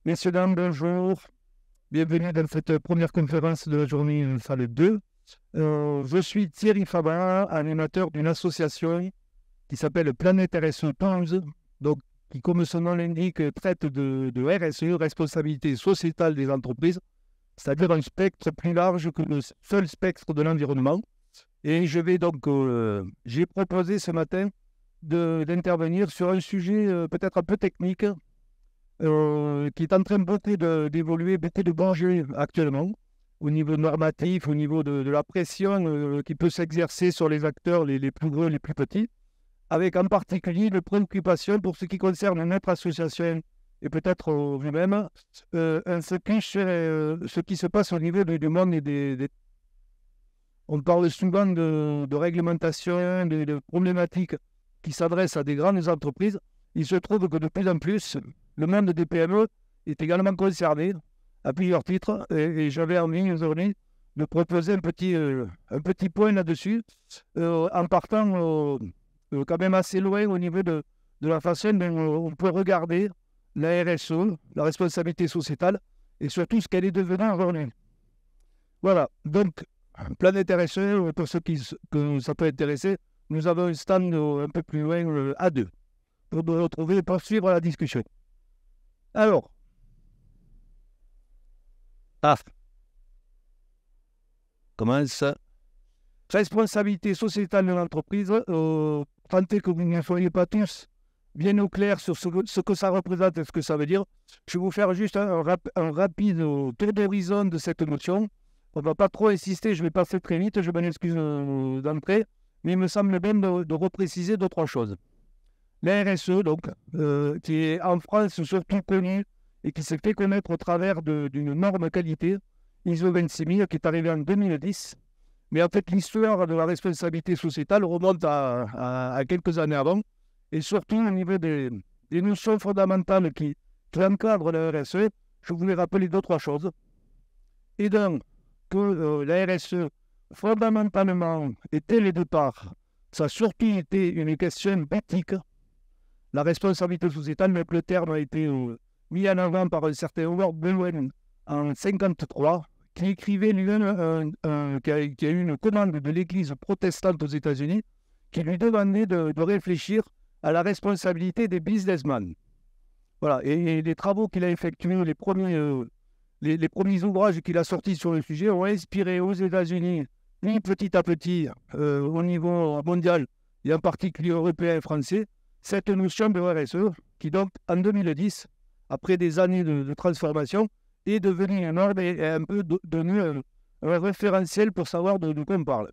Messieurs, dames, bonjour. Bienvenue dans cette première conférence de la journée salle 2. Je suis Thierry Fabin, animateur d'une association qui s'appelle Planète RSE 15, donc, qui, comme son nom l'indique, traite de RSE, responsabilité sociétale des entreprises, c'est-à-dire un spectre plus large que le seul spectre de l'environnement. Et j'ai proposé ce matin d'intervenir sur un sujet peut-être un peu technique, qui est en train beaucoup d'évoluer, beaucoup de bouger actuellement, au niveau normatif, au niveau de la pression qui peut s'exercer sur les acteurs, les plus gros, les plus petits, avec en particulier des préoccupations pour ce qui concerne notre association et peut-être vous-même, ce qui se passe au niveau du monde et on parle souvent de réglementation, de problématiques qui s'adressent à des grandes entreprises. Il se trouve que de plus en plus, le monde des PME est également concerné à plusieurs titres et j'avais envie aujourd'hui de proposer un petit point là-dessus en partant quand même assez loin au niveau de la façon dont on peut regarder la RSE, la responsabilité sociétale et surtout ce qu'elle est devenue aujourd'hui. Voilà, donc Planète RSE, pour ceux que ça peut intéresser, nous avons un stand un peu plus loin à deux pour nous retrouver et poursuivre la discussion. Alors, commence. Responsabilité sociétale de l'entreprise. Tentez que vous ne soyez pas tous bien au clair sur ce que ça représente et ce que ça veut dire. Je vais vous faire juste un rapide tour d'horizon de cette notion. On ne va pas trop insister, je vais passer très vite, je m'en excuse d'entrée, mais il me semble bien de repréciser deux, trois choses. La RSE, donc, qui est en France surtout connue et qui s'est fait connaître au travers d'une norme qualité, ISO 26000, qui est arrivée en 2010. Mais en fait, l'histoire de la responsabilité sociétale remonte à quelques années avant, et surtout au niveau des notions fondamentales qui encadrent la RSE, je voulais rappeler deux, trois choses. Et donc, que la RSE, fondamentalement, était le départ, ça a surtout été une question éthique. La responsabilité sociétale, même le terme a été mis en avant par un certain Howard Bowen en 1953, qui écrivait lui-même, qui a eu une commande de l'Église protestante aux États-Unis, qui lui demandait de réfléchir à la responsabilité des businessmen. Voilà, et les travaux qu'il a effectués, les premiers ouvrages qu'il a sortis sur le sujet ont inspiré aux États-Unis, et petit à petit, au niveau mondial, et en particulier européen et français, cette notion de RSE, qui donc, en 2010, après des années de transformation, est devenue un ordre et un peu devenu un référentiel pour savoir de quoi on parle.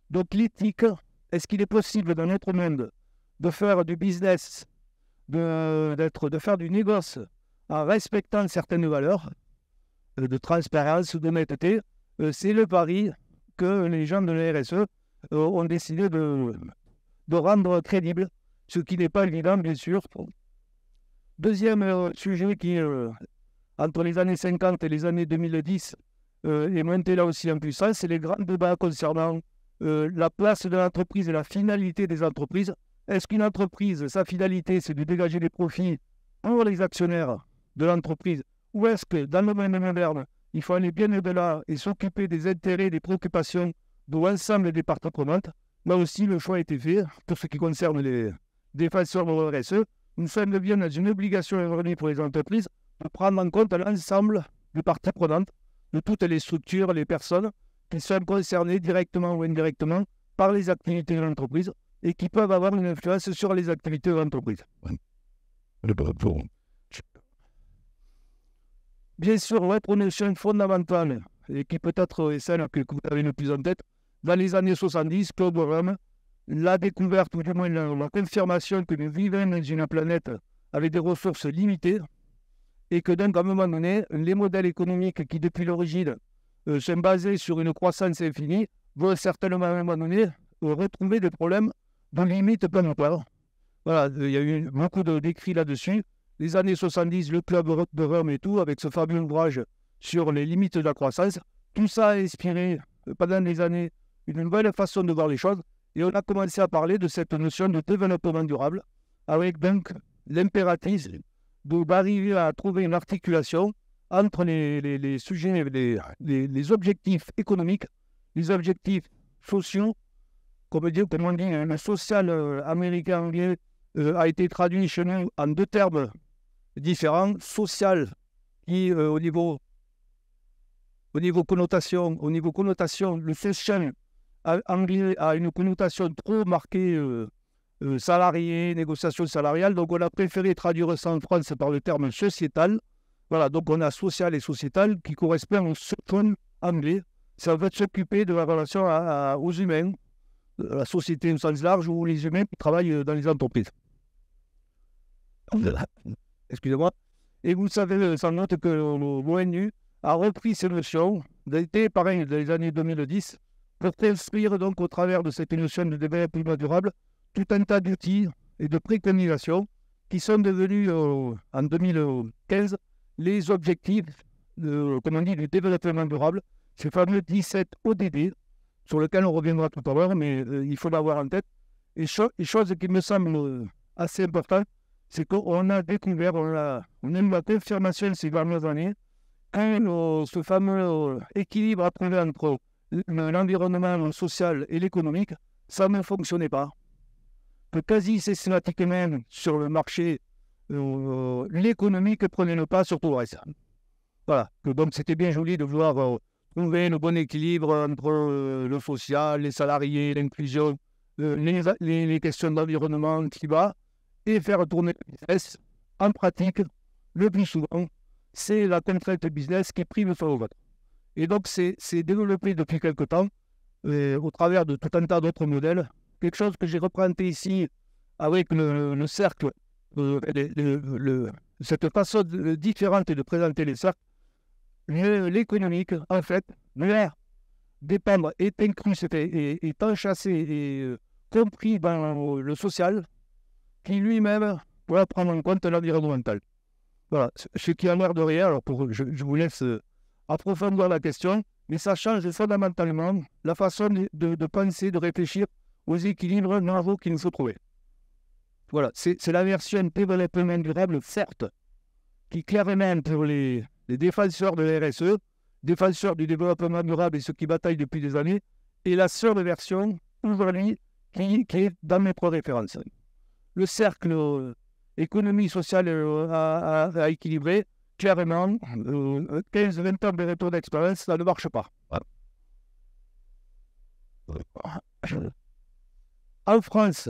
Donc l'éthique, est-ce qu'il est possible dans notre monde de faire du business, de faire du négoce en respectant certaines valeurs de transparence ou d'honnêteté? C'est le pari que les gens de la RSE ont décidé de rendre crédible, ce qui n'est pas évident, bien sûr. Deuxième sujet qui, entre les années 50 et les années 2010, est monté là aussi en puissance, c'est les grands débats concernant la place de l'entreprise et la finalité des entreprises. Est-ce qu'une entreprise, sa finalité, c'est de dégager des profits pour les actionnaires de l'entreprise, ou est-ce que, dans le monde moderne, il faut aller bien au-delà et s'occuper des intérêts, des préoccupations de l'ensemble des parties prenantes? Là aussi, le choix a été fait pour ce qui concerne les défenseurs de RSE. Nous sommes bien dans une obligation erronée pour les entreprises de prendre en compte l'ensemble des parties prenantes, de toutes les structures, les personnes qui sont concernées directement ou indirectement par les activités de l'entreprise et qui peuvent avoir une influence sur les activités de l'entreprise. Bien sûr, l'autre notion fondamentale, et qui peut-être est celle que vous avez le plus en tête, dans les années 70, Claude Rome, la découverte, ou du moins la confirmation que nous vivons dans une planète avec des ressources limitées, et que donc, à un moment donné, les modèles économiques qui, depuis l'origine, sont basés sur une croissance infinie, vont certainement, à un moment donné, retrouver des problèmes de limites planétaires. Voilà, il y a eu beaucoup d'écrits là-dessus. Les années 70, le club de Rome et tout, avec ce fameux ouvrage sur les limites de la croissance, tout ça a inspiré, pendant des années, une nouvelle façon de voir les choses. Et on a commencé à parler de cette notion de développement durable, avec donc l'impératif d'arriver à trouver une articulation entre les sujets, les objectifs économiques, les objectifs sociaux, comme on dit, le social américain-anglais a été traduit chez nous en deux termes différents. Social, qui au niveau connotation, le social anglais a une connotation trop marquée salarié, négociation salariale. Donc on a préféré traduire ça en France par le terme sociétal. Voilà, donc on a social et sociétal qui correspond au social anglais. Ça va s'occuper de la relation aux humains, la société au sens large, ou les humains qui travaillent dans les entreprises. Excusez-moi. Et vous savez sans doute que l'ONU a repris ces notions, d'été pareil, dans les années 2010, pour construire donc au travers de cette notion de développement durable tout un tas d'outils et de préconisations qui sont devenus en 2015 les objectifs du développement durable, ces fameux 17 ODD, sur lesquels on reviendra tout à l'heure, mais il faut l'avoir en tête. Et chose qui me semble assez importante, c'est qu'on a découvert, on a eu la confirmation ces dernières années, que ce fameux équilibre à trouver entre l'environnement social et l'économique, ça ne fonctionnait pas. Que quasi systématiquement sur le marché, l'économique prenait le pas sur tout le reste. Voilà. Donc c'était bien joli de vouloir trouver le bon équilibre entre le social, les salariés, l'inclusion, les questions d'environnement, de climat, et faire tourner le business. En pratique, le plus souvent, c'est la contrainte business qui prime sur le vote. Et donc c'est développé depuis quelque temps, au travers de tout un tas d'autres modèles. Quelque chose que j'ai représenté ici avec le cercle, cette façon différente de présenter les cercles. L'économique, en fait, l'air dépendre, est inclus, est enchâssé et compris dans le social, qui lui-même doit prendre en compte l'environnemental. Voilà, ce qui a l'air de rien. Alors je vous laisse approfondir la question, mais ça change fondamentalement la façon de penser, de réfléchir aux équilibres nouveaux qu'il nous faut trouver. Voilà, c'est la version développement durable, certes, qui clairement pour les défenseurs de la RSE, défenseurs du développement durable et ceux qui bataillent depuis des années, est la seule version aujourd'hui qui est dans mes références. Le cercle économie sociale à équilibrer, clairement, 15-20 ans de retour d'expérience, ça ne marche pas. En France,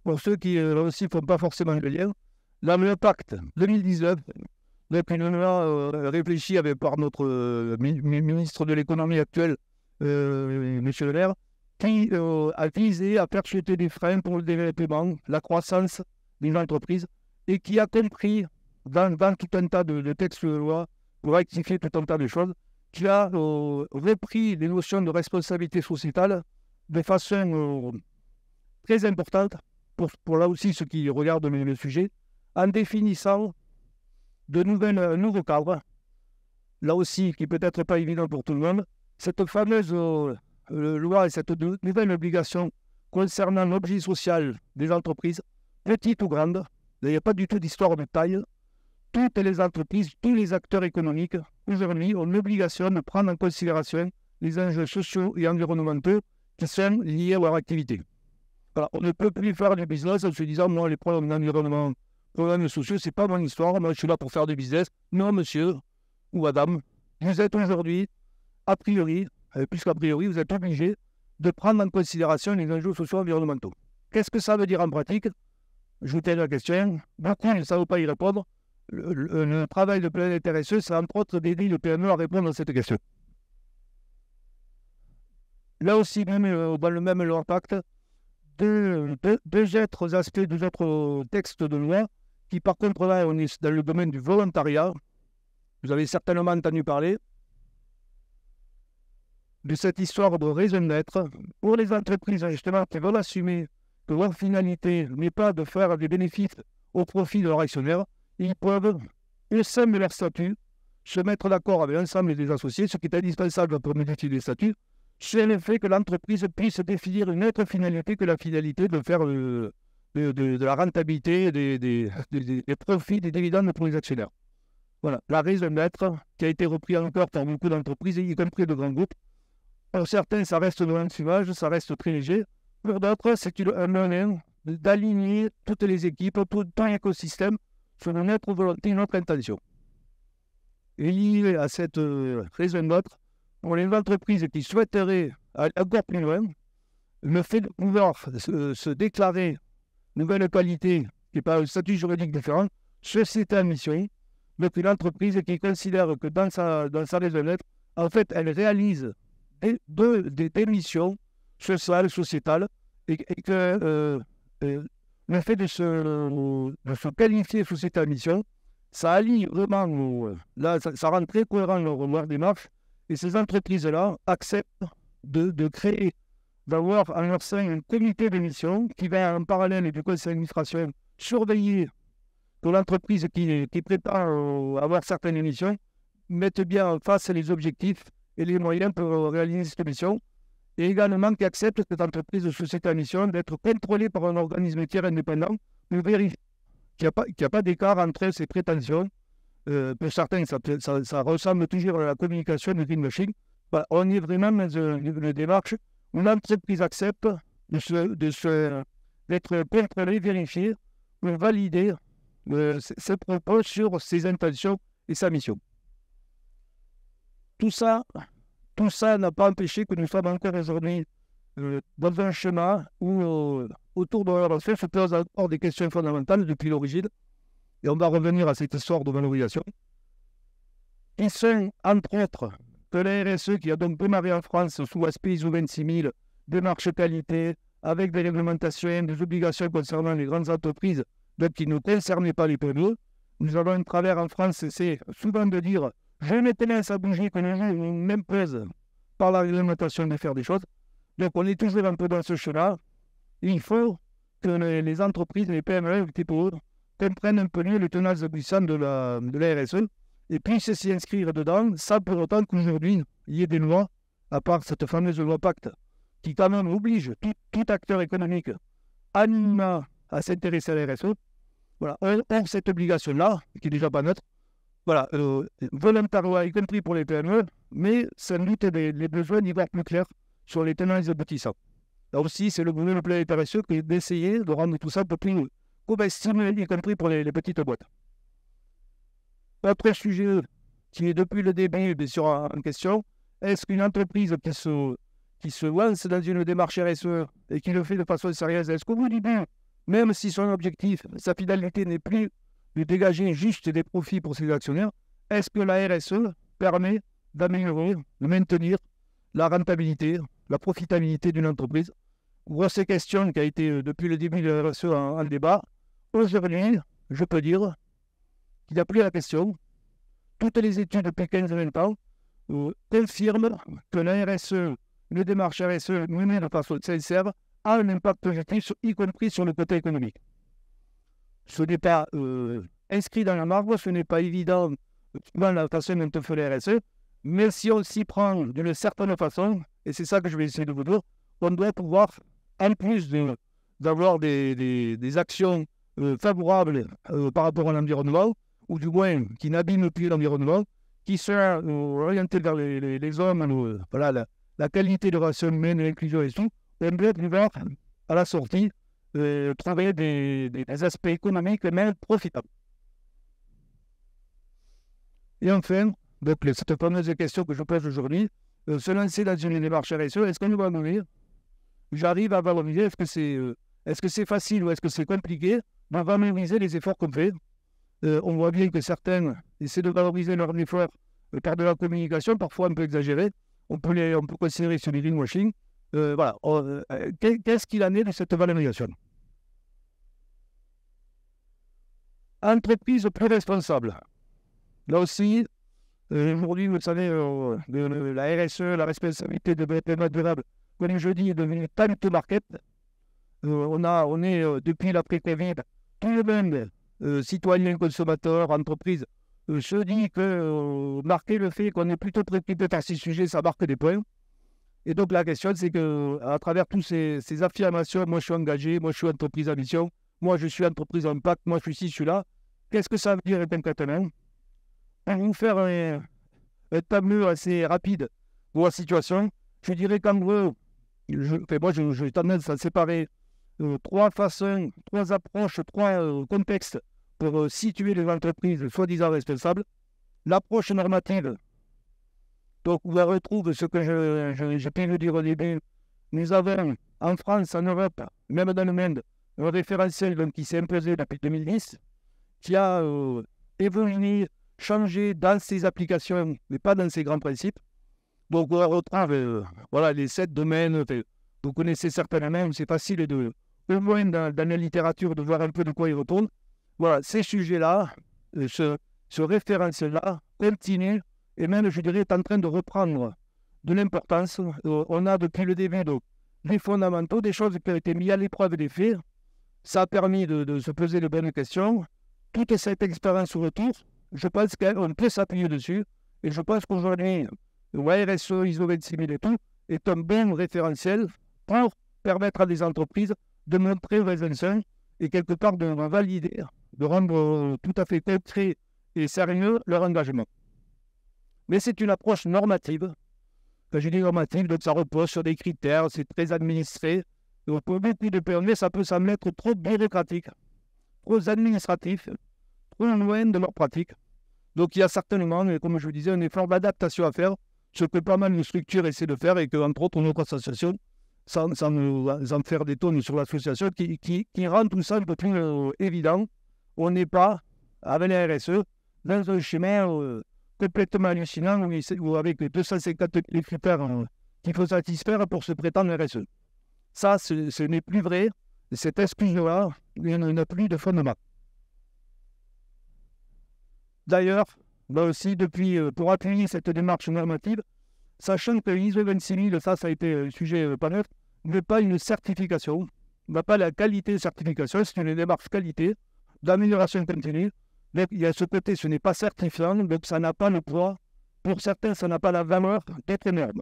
pour ceux qui aussi ne font pas forcément le lien, dans le pacte 2019, réfléchi par notre ministre de l'économie actuel, M. Le Maire, qui a visé à faire chuter des freins pour le développement, la croissance des entreprises, et qui a compris dans tout un tas de textes de loi pour rectifier tout un tas de choses, qui a repris les notions de responsabilité sociétale de façon très importante, pour là aussi ceux qui regardent le sujet, en définissant de nouveaux cadres, là aussi qui peut-être pas évident pour tout le monde, cette fameuse loi et cette nouvelle obligation concernant l'objet social des entreprises, petites ou grandes. Il n'y a pas du tout d'histoire de taille. Toutes les entreprises, tous les acteurs économiques, aujourd'hui, ont l'obligation de prendre en considération les enjeux sociaux et environnementaux qui sont liés à leur activité. Voilà, on ne peut plus faire du business en se disant non, les problèmes d'environnement, les problèmes sociaux, c'est pas mon histoire, moi je suis là pour faire du business. Non, monsieur ou madame, vous êtes aujourd'hui, a priori, puisqu'a priori, vous êtes obligé de prendre en considération les enjeux sociaux et environnementaux. Qu'est-ce que ça veut dire en pratique? Je vous pose la question. Beaucoup ne savent pas y répondre. Le travail de Planète RSE, c'est entre autres d'aider le PME à répondre à cette question. Là aussi, même dans le même impact, deux autres aspects, deux autres textes de loi, qui par contre là, on est dans le domaine du volontariat. Vous avez certainement entendu parler de cette histoire de raison d'être pour les entreprises justement qui veulent assumer que leur finalité n'est pas de faire des bénéfices au profit de leurs actionnaires. Ils peuvent, au sein de leur statut, se mettre d'accord avec l'ensemble des associés, ce qui est indispensable pour modifier les statuts, c'est le fait que l'entreprise puisse définir une autre finalité que la finalité de faire de la rentabilité, des profits, des dividendes pour les actionnaires. Voilà, la raison d'être qui a été repris encore par beaucoup d'entreprises, y compris de grands groupes. Pour certains, ça reste de l'enfumage, ça reste très léger. Pour d'autres, c'est un moyen d'aligner toutes les équipes, tout un écosystème sur notre volonté, notre intention. Et lié à cette raison d'être, pour les entreprises qui souhaiteraient aller encore plus loin, le fait de pouvoir se déclarer nouvelle qualité, qui n'est pas un statut juridique différent, société à mission, depuis l'entreprise qui considère que dans sa raison d'être, en fait, elle réalise des missions sociales, sociétales, et que le fait de se qualifier société à mission, ça aligne vraiment, là, ça rend très cohérent leur démarche, et ces entreprises-là acceptent de créer, d'avoir en leur sein un comité de mission qui va en parallèle du conseil d'administration surveiller que l'entreprise qui prétend avoir certaines missions mette bien en face les objectifs et les moyens pour réaliser cette mission, et également qui accepte cette entreprise de société à mission d'être contrôlée par un organisme tiers indépendant pour vérifier qu'il n'y a pas d'écart entre ses prétentions. Pour certains, ça ressemble toujours à la communication de greenwashing. Voilà, on est vraiment dans une démarche où l'entreprise accepte d'être contrôlée, vérifiée, pour valider ses propos sur ses intentions et sa mission. Tout ça n'a pas empêché que nous sommes encore aujourd'hui dans un schéma où, autour de l'avancée, se posent encore des questions fondamentales depuis l'origine. Et on va revenir à cette histoire de valorisation. Ils sont, entre autres, que la RSE, qui a donc démarré en France sous aspect ISO 26000, démarche qualité, avec des réglementations, des obligations concernant les grandes entreprises, donc qui ne concernaient pas les PME. Nous avons un travers en France, c'est souvent de dire « jamais tendance à bouger que les gens m'imposent par la réglementation de faire des choses ». Donc on est toujours un peu dans ce chemin. Il faut que les entreprises, les PME, les TPE, comprennent un peu mieux le tenants aboutissants de la RSE et puissent s'y inscrire dedans, sans pour autant qu'aujourd'hui, il y ait des lois, à part cette fameuse loi Pacte, qui quand même oblige tout acteur économique anima à s'intéresser à la RSE. Voilà, on a cette obligation-là, qui n'est déjà pas neutre, voilà, volontairement, y compris pour les PME, mais sans doute les besoins d'y voir plus clairs sur les tenants et les aboutissants. Là aussi, c'est le gouvernement de RSE d'essayer de rendre tout ça un peu plus comestible, y compris pour les petites boîtes. Autre sujet qui est depuis le début, bien sûr, en question, est-ce qu'une entreprise qui se lance dans une démarche RSE et qui le fait de façon sérieuse, est-ce qu'au bout du bout, même si son objectif, sa finalité n'est plus de dégager juste des profits pour ses actionnaires, est-ce que la RSE permet d'améliorer, de maintenir la rentabilité, la profitabilité d'une entreprise? Pour ces questions qui a été depuis le début de la RSE en débat, aujourd'hui, je peux dire qu'il n'y a plus la question. Toutes les études depuis 15-20 ans confirment que la RSE, une démarche RSE menée de façon sincère, a un impact positif, y compris sur le côté économique. Ce n'est pas inscrit dans la marbre, ce n'est pas évident dans la façon dont on fait la RSE, mais si on s'y prend d'une certaine façon, et c'est ça que je vais essayer de vous dire, on doit pouvoir, en plus d'avoir des actions favorables par rapport à l'environnement, ou du moins qui n'abîment plus l'environnement, qui sont orientées vers les hommes, voilà, la qualité de relation humaine, l'inclusion et tout, on doit pouvoir, à la sortie, travailler des aspects économiques même profitables. Et enfin, donc, cette fameuse question que je pose aujourd'hui, se lancer dans une démarche RSE, est-ce qu'on va valoriser? J'arrive à valoriser, est-ce que c'est facile ou est-ce que c'est compliqué? On va valoriser les efforts qu'on fait. On voit bien que certains essaient de valoriser leurs efforts par de la communication, parfois un peu exagéré. On peut considérer sur les greenwashing. Voilà. Qu'est-ce qu'il en est de cette valorisation? Entreprise plus responsable. Là aussi, aujourd'hui, vous savez, la RSE, la responsabilité de développement durable, comme je dis, est devenue time to market. On est, depuis l'après-Covid, tout le monde, citoyens, consommateurs, entreprises, se dit que marquer le fait qu'on est plutôt préoccupé par ces sujets, ça marque des points. Et donc la question, c'est qu'à travers toutes ces affirmations, moi je suis engagé, moi je suis entreprise à mission, moi je suis entreprise impact, moi je suis ci, je suis là. Qu'est-ce que ça veut dire concrètement? Pour vous faire un tableau assez rapide pour la situation, je dirais qu'en gros, j'ai tendance à séparer trois façons, trois approches, trois contextes pour situer les entreprises soi-disant responsables. L'approche normative, donc on retrouve ce que j'ai pu le dire au début. Nous avons en France, en Europe, même dans le monde, un référentiel donc, qui s'est imposé depuis 2010, qui a évolué, changé dans ses applications, mais pas dans ses grands principes. Donc on retrouve voilà, les 7 domaines, vous connaissez certainement, c'est facile au moins dans la littérature de voir un peu de quoi il retourne. Voilà, ces sujets-là, ce référentiel-là continue et même, je dirais, est en train de reprendre de l'importance. On a depuis le début donc, les fondamentaux, des choses qui ont été mises à l'épreuve des faits. Ça a permis de se poser de bonnes questions. Toute cette expérience au retour, je pense qu'on peut s'appuyer dessus. Et je pense qu'aujourd'hui, le RSE, ISO 26000 et tout, est un bon référentiel pour permettre à des entreprises de montrer aux raisons et quelque part de valider, de rendre tout à fait concret et sérieux leur engagement. Mais c'est une approche normative. Quand je dis normative, donc ça repose sur des critères, c'est très administré. Donc pour beaucoup de PME, ça peut sembler être trop bureaucratique, trop administratif, trop loin de leur pratique. Donc il y a certainement, comme je vous disais, un effort d'adaptation à faire, ce que pas mal de structures essaient de faire et qu'entre autres notre association, sans en faire des tonnes sur l'association, qui rend tout ça un peu plus évident. On n'est pas, avec la RSE, dans un chemin complètement hallucinant ou avec les 250 critères qu'il faut satisfaire pour se prétendre RSE. Ça, ce n'est plus vrai. Cette excuse-là, il n'y en a plus de fondement. D'ailleurs, là aussi, depuis, pour appuyer cette démarche normative, sachant que l'ISO 26000, ça a été un sujet pas neutre, n'est pas une certification, n'a pas la qualité de certification, c'est une démarche qualité, d'amélioration continue. Donc, il y a ce côté, ce n'est pas certifiant, donc ça n'a pas le poids. Pour certains, ça n'a pas la valeur d'être énorme.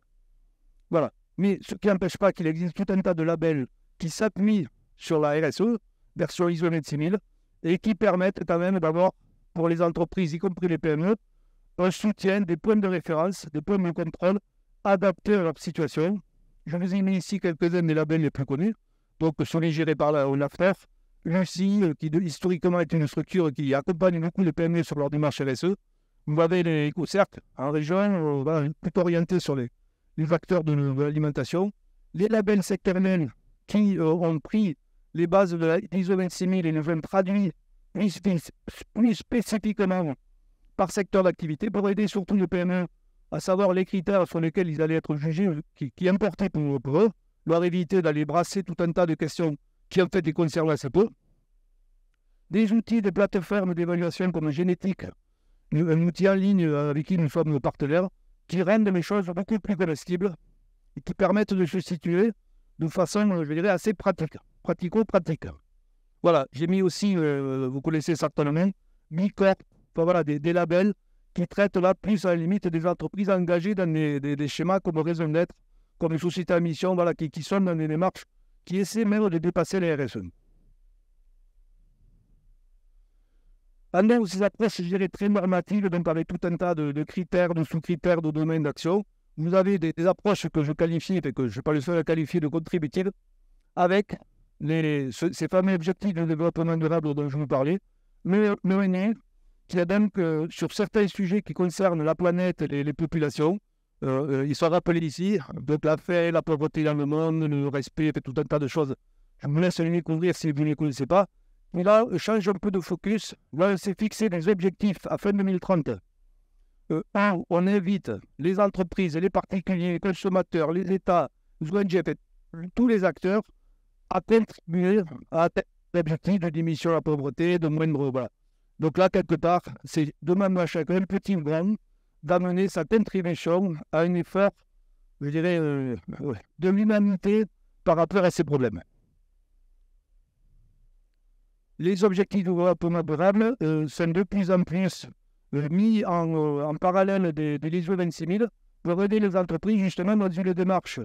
Voilà. Mais ce qui n'empêche pas qu'il existe tout un tas de labels qui s'appuient sur la RSE, version ISO 26000, et qui permettent quand même d'avoir, pour les entreprises, y compris les PME, un soutien, des points de référence, des points de contrôle adaptés à leur situation. Je vous ai mis ici quelques-uns des labels les plus connus, donc sont gérés par la ONAFTER, Lucie, qui historiquement est une structure qui accompagne beaucoup les PME sur leur démarche RSE. Vous avez les écocercles en région, plutôt orientés sur les facteurs de l'alimentation. Les labels sectoriels qui ont pris les bases de l'ISO 26000 et les ont traduit plus spécifiquement par secteur d'activité pour aider surtout les PME à savoir les critères sur lesquels ils allaient être jugés, qui importaient pour eux, leur éviter d'aller brasser tout un tas de questions qui en fait les concernent assez peu. Des outils de plateformes d'évaluation comme Génétique, un outil en ligne avec qui nous sommes partenaires, qui rendent les choses beaucoup plus comestibles et qui permettent de se situer de façon, je dirais, assez pratico-pratique. Voilà, j'ai mis aussi, vous connaissez certainement, Bicorp, enfin, voilà, des labels qui traitent là plus à la limite des entreprises engagées dans des schémas comme raison d'être, comme les sociétés à mission, voilà, qui sont dans des démarches qui essaient même de dépasser les RSE. Pendant ces approches, je dirais, très normatives, donc avec tout un tas de critères, de sous-critères, de domaines d'action, vous avez des approches que je qualifie, et que je ne suis pas le seul à qualifier de contributives, avec ces fameux objectifs de développement durable dont je vous parlais, mais qui est donc sur certains sujets qui concernent la planète et les populations, ils sont rappelés ici, donc la faim, la pauvreté dans le monde, le respect, tout un tas de choses. Je vous laisse les découvrir si vous ne les connaissez pas. Mais là, change un peu de focus. Là, c'est fixé des objectifs à fin 2030. On invite les entreprises, les particuliers, les consommateurs, les États, les ONG, tous les acteurs à contribuer à l'objectif de diminution de la pauvreté, de moindre... Voilà. Donc là, quelque part, c'est demander à chacun, petit ou grand, d'amener sa contribution à un effort, je dirais, de l'humanité par rapport à ces problèmes. Les objectifs de développement durable sont de plus en plus mis en parallèle de l'ISO 26000 pour aider les entreprises justement dans une démarche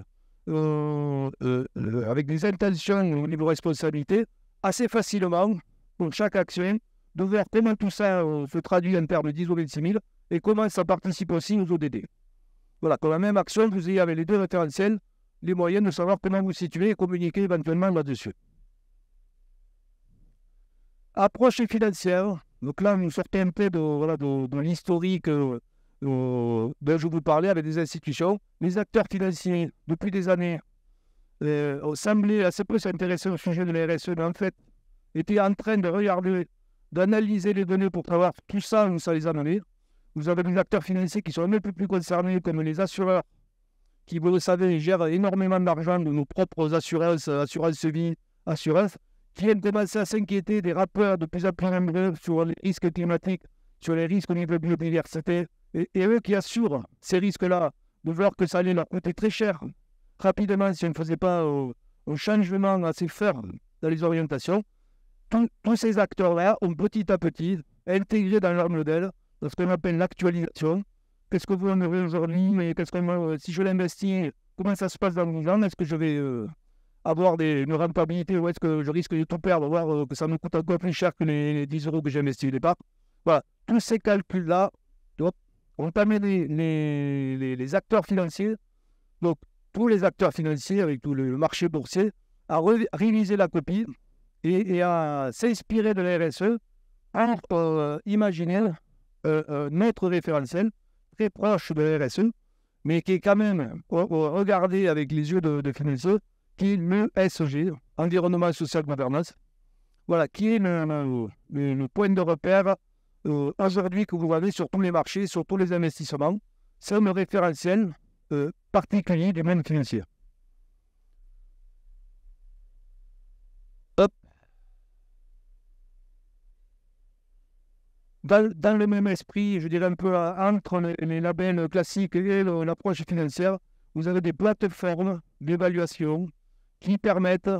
avec des intentions au niveau responsabilité assez facilement, pour chaque action, de voir comment tout ça se traduit en termes d'ISO 26000 et comment ça participe aussi aux ODD. Voilà, pour la même action, vous ayez avec les deux référentiels les moyens de savoir comment vous situer et communiquer éventuellement là-dessus. Approche financière. Donc là, nous sortons un peu de l'historique dont je vous parlais avec des institutions. Les acteurs financiers, depuis des années, ont semblé assez peu s'intéresser au sujet de la RSE, mais en fait, étaient en train de regarder, d'analyser les données pour savoir tout ça, où ça les a menés. Vous avez des acteurs financiers qui sont un peu plus concernés, comme les assureurs, qui, vous le savez, gèrent énormément d'argent de nos propres assurances, assurance vie, assurance, qui viennent commencer à s'inquiéter des rapports de plus en plus nombreux sur les risques climatiques, sur les risques au niveau de la biodiversité, et eux qui assurent ces risques-là, de voir que ça allait leur coûter très cher, rapidement, si on ne faisait pas un changement assez fort dans les orientations. Tous ces acteurs-là ont petit à petit intégré dans leur modèle ce qu'on appelle l'actualisation. Qu'est-ce que vous en aurez aujourd'hui, mais si je l'investis, comment ça se passe dans 10 ans? Est-ce que je vais avoir une rentabilité ou est-ce que je risque de tout perdre, voir que ça me coûte encore plus cher que les 10 euros que j'ai investis au départ? Voilà, tous ces calculs-là ont amené les acteurs financiers, donc tous les acteurs financiers avec tout le marché boursier, à réviser la copie et à s'inspirer de la RSE pour imaginer notre référentiel très proche de la RSE, mais qui est quand même regardé avec les yeux de financiers, qui est le ESG, Environnement Social Gouvernance, voilà, qui est le point de repère aujourd'hui que vous avez sur tous les marchés, sur tous les investissements. C'est un référentiel particulier des mêmes financiers. Hop. Dans le même esprit, je dirais un peu entre les labels classiques et l'approche financière, vous avez des plateformes d'évaluation qui permettent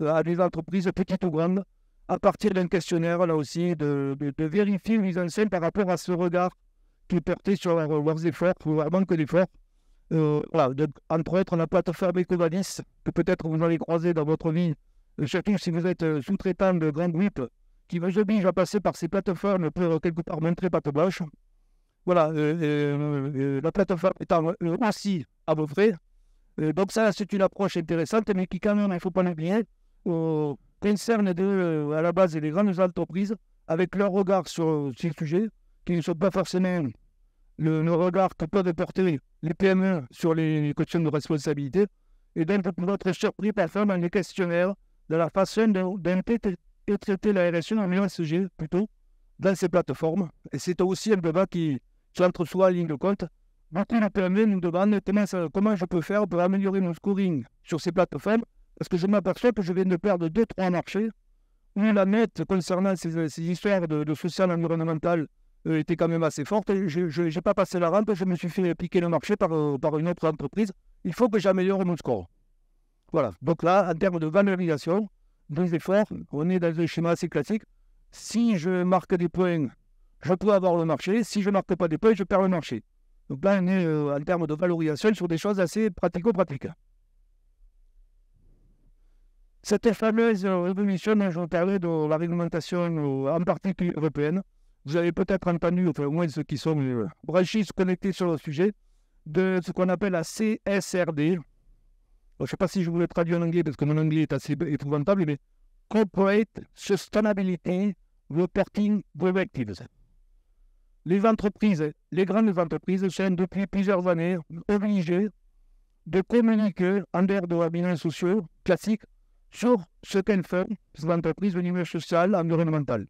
à des entreprises petites ou grandes, à partir d'un questionnaire, là aussi, de vérifier une mise en scène par rapport à ce regard qui est porté sur leurs efforts ou leur manque d'efforts. Voilà, entre autres, la plateforme EcoVadis, que peut-être vous allez croiser dans votre vie, surtout si vous êtes sous-traitant de grands groupes, qui vous oblige à passer par ces plateformes pour quelque part montrer patte blanche. Voilà, la plateforme étant aussi à vos frais. Donc ça, c'est une approche intéressante, mais qui quand même, il ne faut pas l'oublier, concerne à la base les grandes entreprises avec leur regard sur ces sujets, qui ne sont pas forcément le regard que peuvent porter les PME sur les questions de responsabilité. Et donc, pour votre surpris, personne dans les questionnaires, de la façon et traiter la RSE en ESG plutôt dans ces plateformes. Et c'est aussi un débat qui entre soi en ligne de compte. Maintenant, la PME nous demande comment je peux faire pour améliorer mon scoring sur ces plateformes, parce que je m'aperçois que je viens de perdre 2-3 marchés où la nette concernant ces histoires de social environnemental était quand même assez forte. Je n'ai pas passé la rampe, je me suis fait piquer le marché par une autre entreprise. Il faut que j'améliore mon score. Voilà. Donc là, en termes de valorisation, des efforts, on est dans un schéma assez classique. Si je marque des points, je peux avoir le marché. Si je ne marque pas des points, je perds le marché. Donc là, on est en termes de valorisation sur des choses assez pratico-pratiques. Cette fameuse révolution dont je parlais de la réglementation, en particulier européenne, vous avez peut-être entendu, enfin au moins ceux qui sont branchés, connectés sur le sujet, de ce qu'on appelle la CSRD. Je ne sais pas si je vous le traduis en anglais, parce que mon anglais est assez épouvantable, mais Corporate Sustainability Reporting Directives. Les entreprises, les grandes entreprises sont depuis plusieurs années obligées de communiquer en dehors de webinaires sociaux classiques sur ce qu'elles font, ces entreprises au niveau social, environnemental.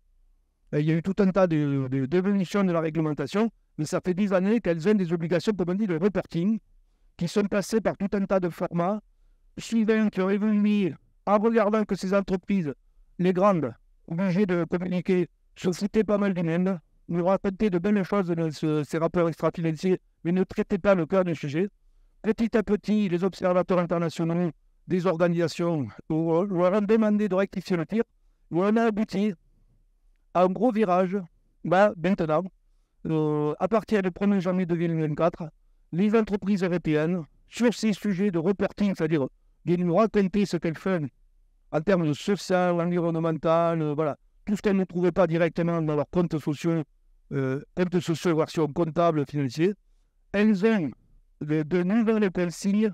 Et il y a eu tout un tas d'évolutions de la réglementation, mais ça fait 10 années qu'elles ont des obligations, comme on dit, de reporting, qui sont passées par tout un tas de formats, suivants qui ont évolué en regardant que ces entreprises, les grandes, obligées de communiquer, suscitaient pas mal d'amende, nous racontaient de belles choses dans ces rapports extra-financiers, mais ne traitaient pas le cœur du sujet. Petit à petit, les observateurs internationaux des organisations leur ont demandé de rectifier le tir, où on a abouti à un gros virage. Maintenant, à partir du 1er janvier 2024, les entreprises européennes, sur ces sujets de reporting, c'est-à-dire de nous raconter ce qu'elles font en termes de social, environnemental, voilà, tout ce qu'elles ne trouvaient pas directement dans leurs comptes sociaux, version comptable, financier, elles ont de nouvelles signes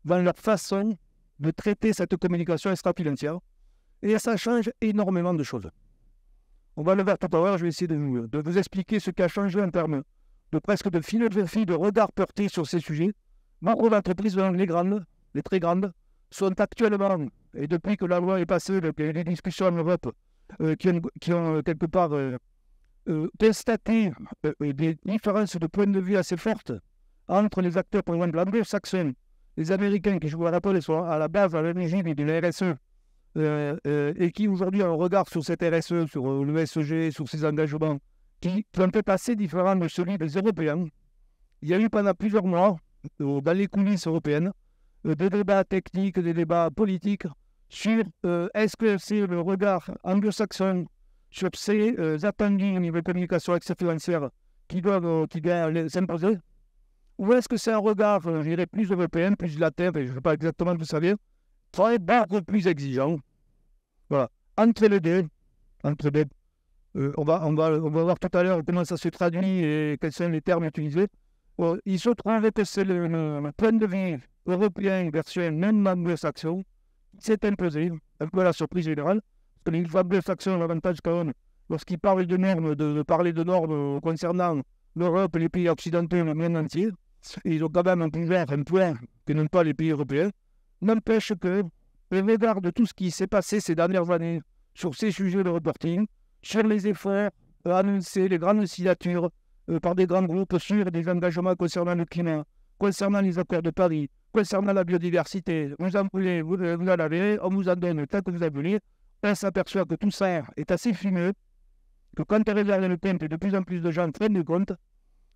dans leur façon de traiter cette communication extra-financière. Et ça change énormément de choses. On va le voir tout à l'heure, je vais essayer de vous expliquer ce qui a changé en termes de presque de philosophie, de regard porté sur ces sujets. Beaucoup d'entreprises, les grandes, les très grandes, sont actuellement, et depuis que la loi est passée, les discussions en Europe qui ont quelque part constaté des différences de point de vue assez fortes entre les acteurs, par exemple, anglo-saxons, les Américains, qui, je vous le rappelle, sont à la base, à l'origine de la RSE, et qui aujourd'hui ont un regard sur cette RSE, sur le SEG, sur ces engagements, qui sont peut-être assez différents de celui des Européens. Il y a eu pendant plusieurs mois, dans les coulisses européennes, des débats techniques, des débats politiques sur est-ce que c'est le regard anglo-saxon sur ces attendus au niveau de communication extra-financière qui doivent s'imposer, ou est-ce que c'est un regard, je dirais, plus européen, plus latin, je ne sais pas exactement ce que ça vient, très beaucoup plus exigeant. Voilà. Entre les deux, on va voir tout à l'heure comment ça se traduit et quels sont les termes utilisés. Il se trouve que c'est le point de vue européen version même anglo-saxon qui s'est imposé, un peu à la surprise générale, parce que les anglo-saxons ont l'avantage quand même, lorsqu'ils parlent de normes, de parler de normes concernant l'Europe et les pays occidentaux, le monde entier. Ils ont quand même un point que n'ont pas les pays européens. N'empêche que, au regard de tout ce qui s'est passé ces dernières années sur ces sujets de reporting, sur les efforts annoncés, les grandes signatures par des grands groupes sur des engagements concernant le climat, concernant les accords de Paris, concernant la biodiversité, vous en voulez, vous en avez, on vous en donne tant que vous en voulez, on s'aperçoit que tout ça est assez fumeux, que quand on regarde le compte, de plus en plus de gens prennent du compte,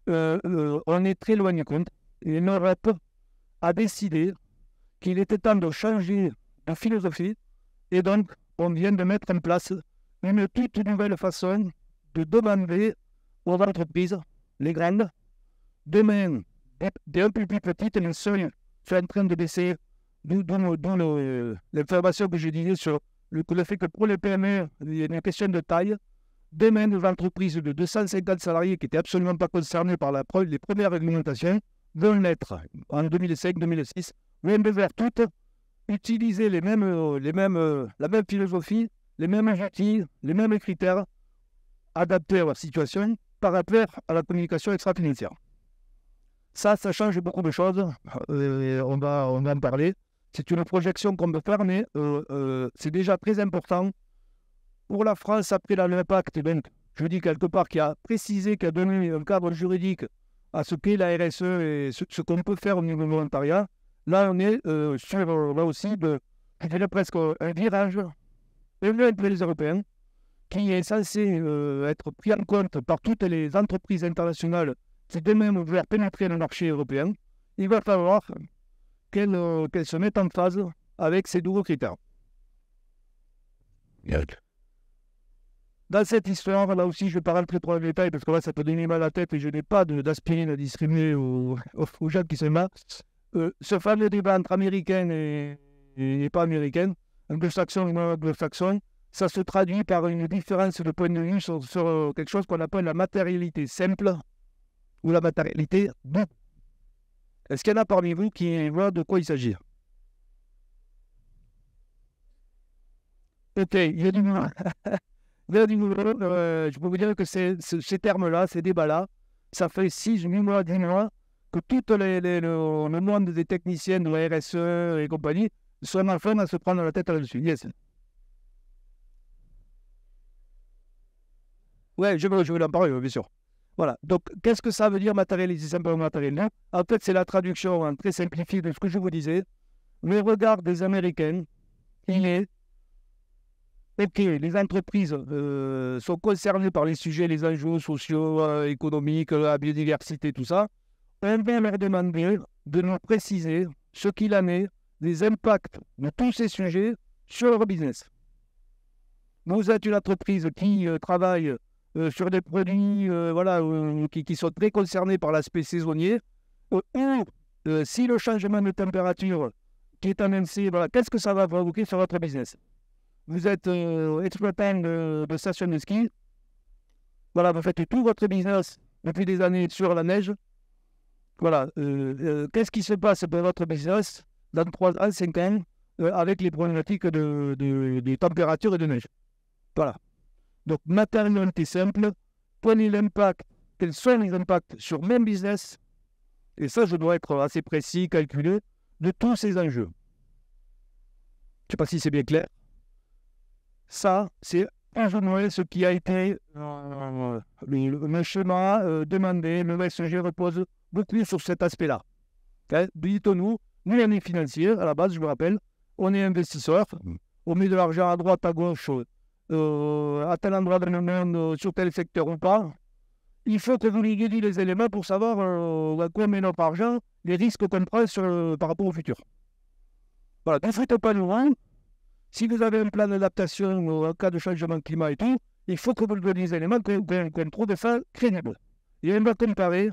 on est très loin du compte. Et l'Europe a décidé qu'il était temps de changer de philosophie, et donc on vient de mettre en place une toute nouvelle façon de demander aux entreprises, les grandes, demain, des un peu plus petites, les seuils sont en train de baisser, d'où l'information que je disais sur le fait que pour les PME, il y a une question de taille. Demain, des entreprises de 250 salariés qui n'étaient absolument pas concernées par les premières réglementations vont l'être en 2005-2006, vont devoir toutes utiliser la même philosophie, les mêmes outils, les mêmes critères adaptés à leur situation par rapport à la communication extra-financière. Ça change beaucoup de choses, on va en parler. C'est une projection qu'on peut faire, mais c'est déjà très important. Pour la France, après la loi Pacte, donc, je dis quelque part qu'il a précisé, qu'il a donné un cadre juridique à ce qu'est la RSE et ce qu'on peut faire au niveau volontariat. Là, on est sur, là aussi, je dirais presque un virage entre les Européens qui est censé être pris en compte par toutes les entreprises internationales qui demain vouloir pénétrer le marché européen. Il va falloir qu'elles se mettent en phase avec ces nouveaux critères. Dans cette histoire, là aussi, je ne vais pas rentrer trop en détail parce que là, ça peut donner mal à la tête et je n'ai pas d'aspirine à distribuer aux gens qui sont là. Ce fameux débat entre américains et pas américains, anglo-saxons et non anglo-saxons, ça se traduit par une différence de point de vue sur quelque chose qu'on appelle la matérialité simple ou la matérialité double. Est-ce qu'il y en a parmi vous qui voient de quoi il s'agit? Ok, il y a du monde. Je peux vous dire que ces termes-là, ces débats-là, ça fait 6 mois, 10 mois que tout le monde des techniciens de la RSE et compagnie sont en train de se prendre la tête là-dessus. Yes. Ouais, je vais en parler, bien sûr. Voilà. Donc, qu'est-ce que ça veut dire matérialiser simplement matériel? En fait, c'est la traduction très simplifiée de ce que je vous disais. Le regard des Américains, il est ok, les entreprises sont concernées par les sujets, les enjeux sociaux, économiques, la biodiversité, tout ça. On vient leur demander de nous préciser ce qu'il en est des impacts de tous ces sujets sur leur business. Vous êtes une entreprise qui travaille sur des produits qui sont très concernés par l'aspect saisonnier, ou si le changement de température qui est annoncé, voilà, qu'est-ce que ça va provoquer sur votre business? vous êtes exploitant de station de ski. Voilà, vous faites tout votre business depuis des années sur la neige. Voilà, qu'est-ce qui se passe pour votre business dans 3 ans, 5 ans, avec les problématiques de température et de neige? Voilà. Donc, matérialité simple, prenez l'impact, quels sont les impacts sur mon business, et ça, je dois être assez précis, calculé, de tous ces enjeux. Je ne sais pas si c'est bien clair. Ça, c'est un journal, ce qui a été le schéma demandé, le SG repose beaucoup sur cet aspect-là. Okay? Dites-nous, nous, on est financiers, à la base, je vous rappelle, on est investisseurs, on met de l'argent à droite, à gauche, à tel endroit dans le monde, sur tel secteur ou pas. Il faut que vous liez les éléments pour savoir à quoi met notre argent, les risques qu'on prend par rapport au futur. Voilà, ne faites pas loin. Si vous avez un plan d'adaptation en cas de changement de climat et tout, il faut que vous donniez des éléments qu'on trouve ça crédible. Et on va comparer,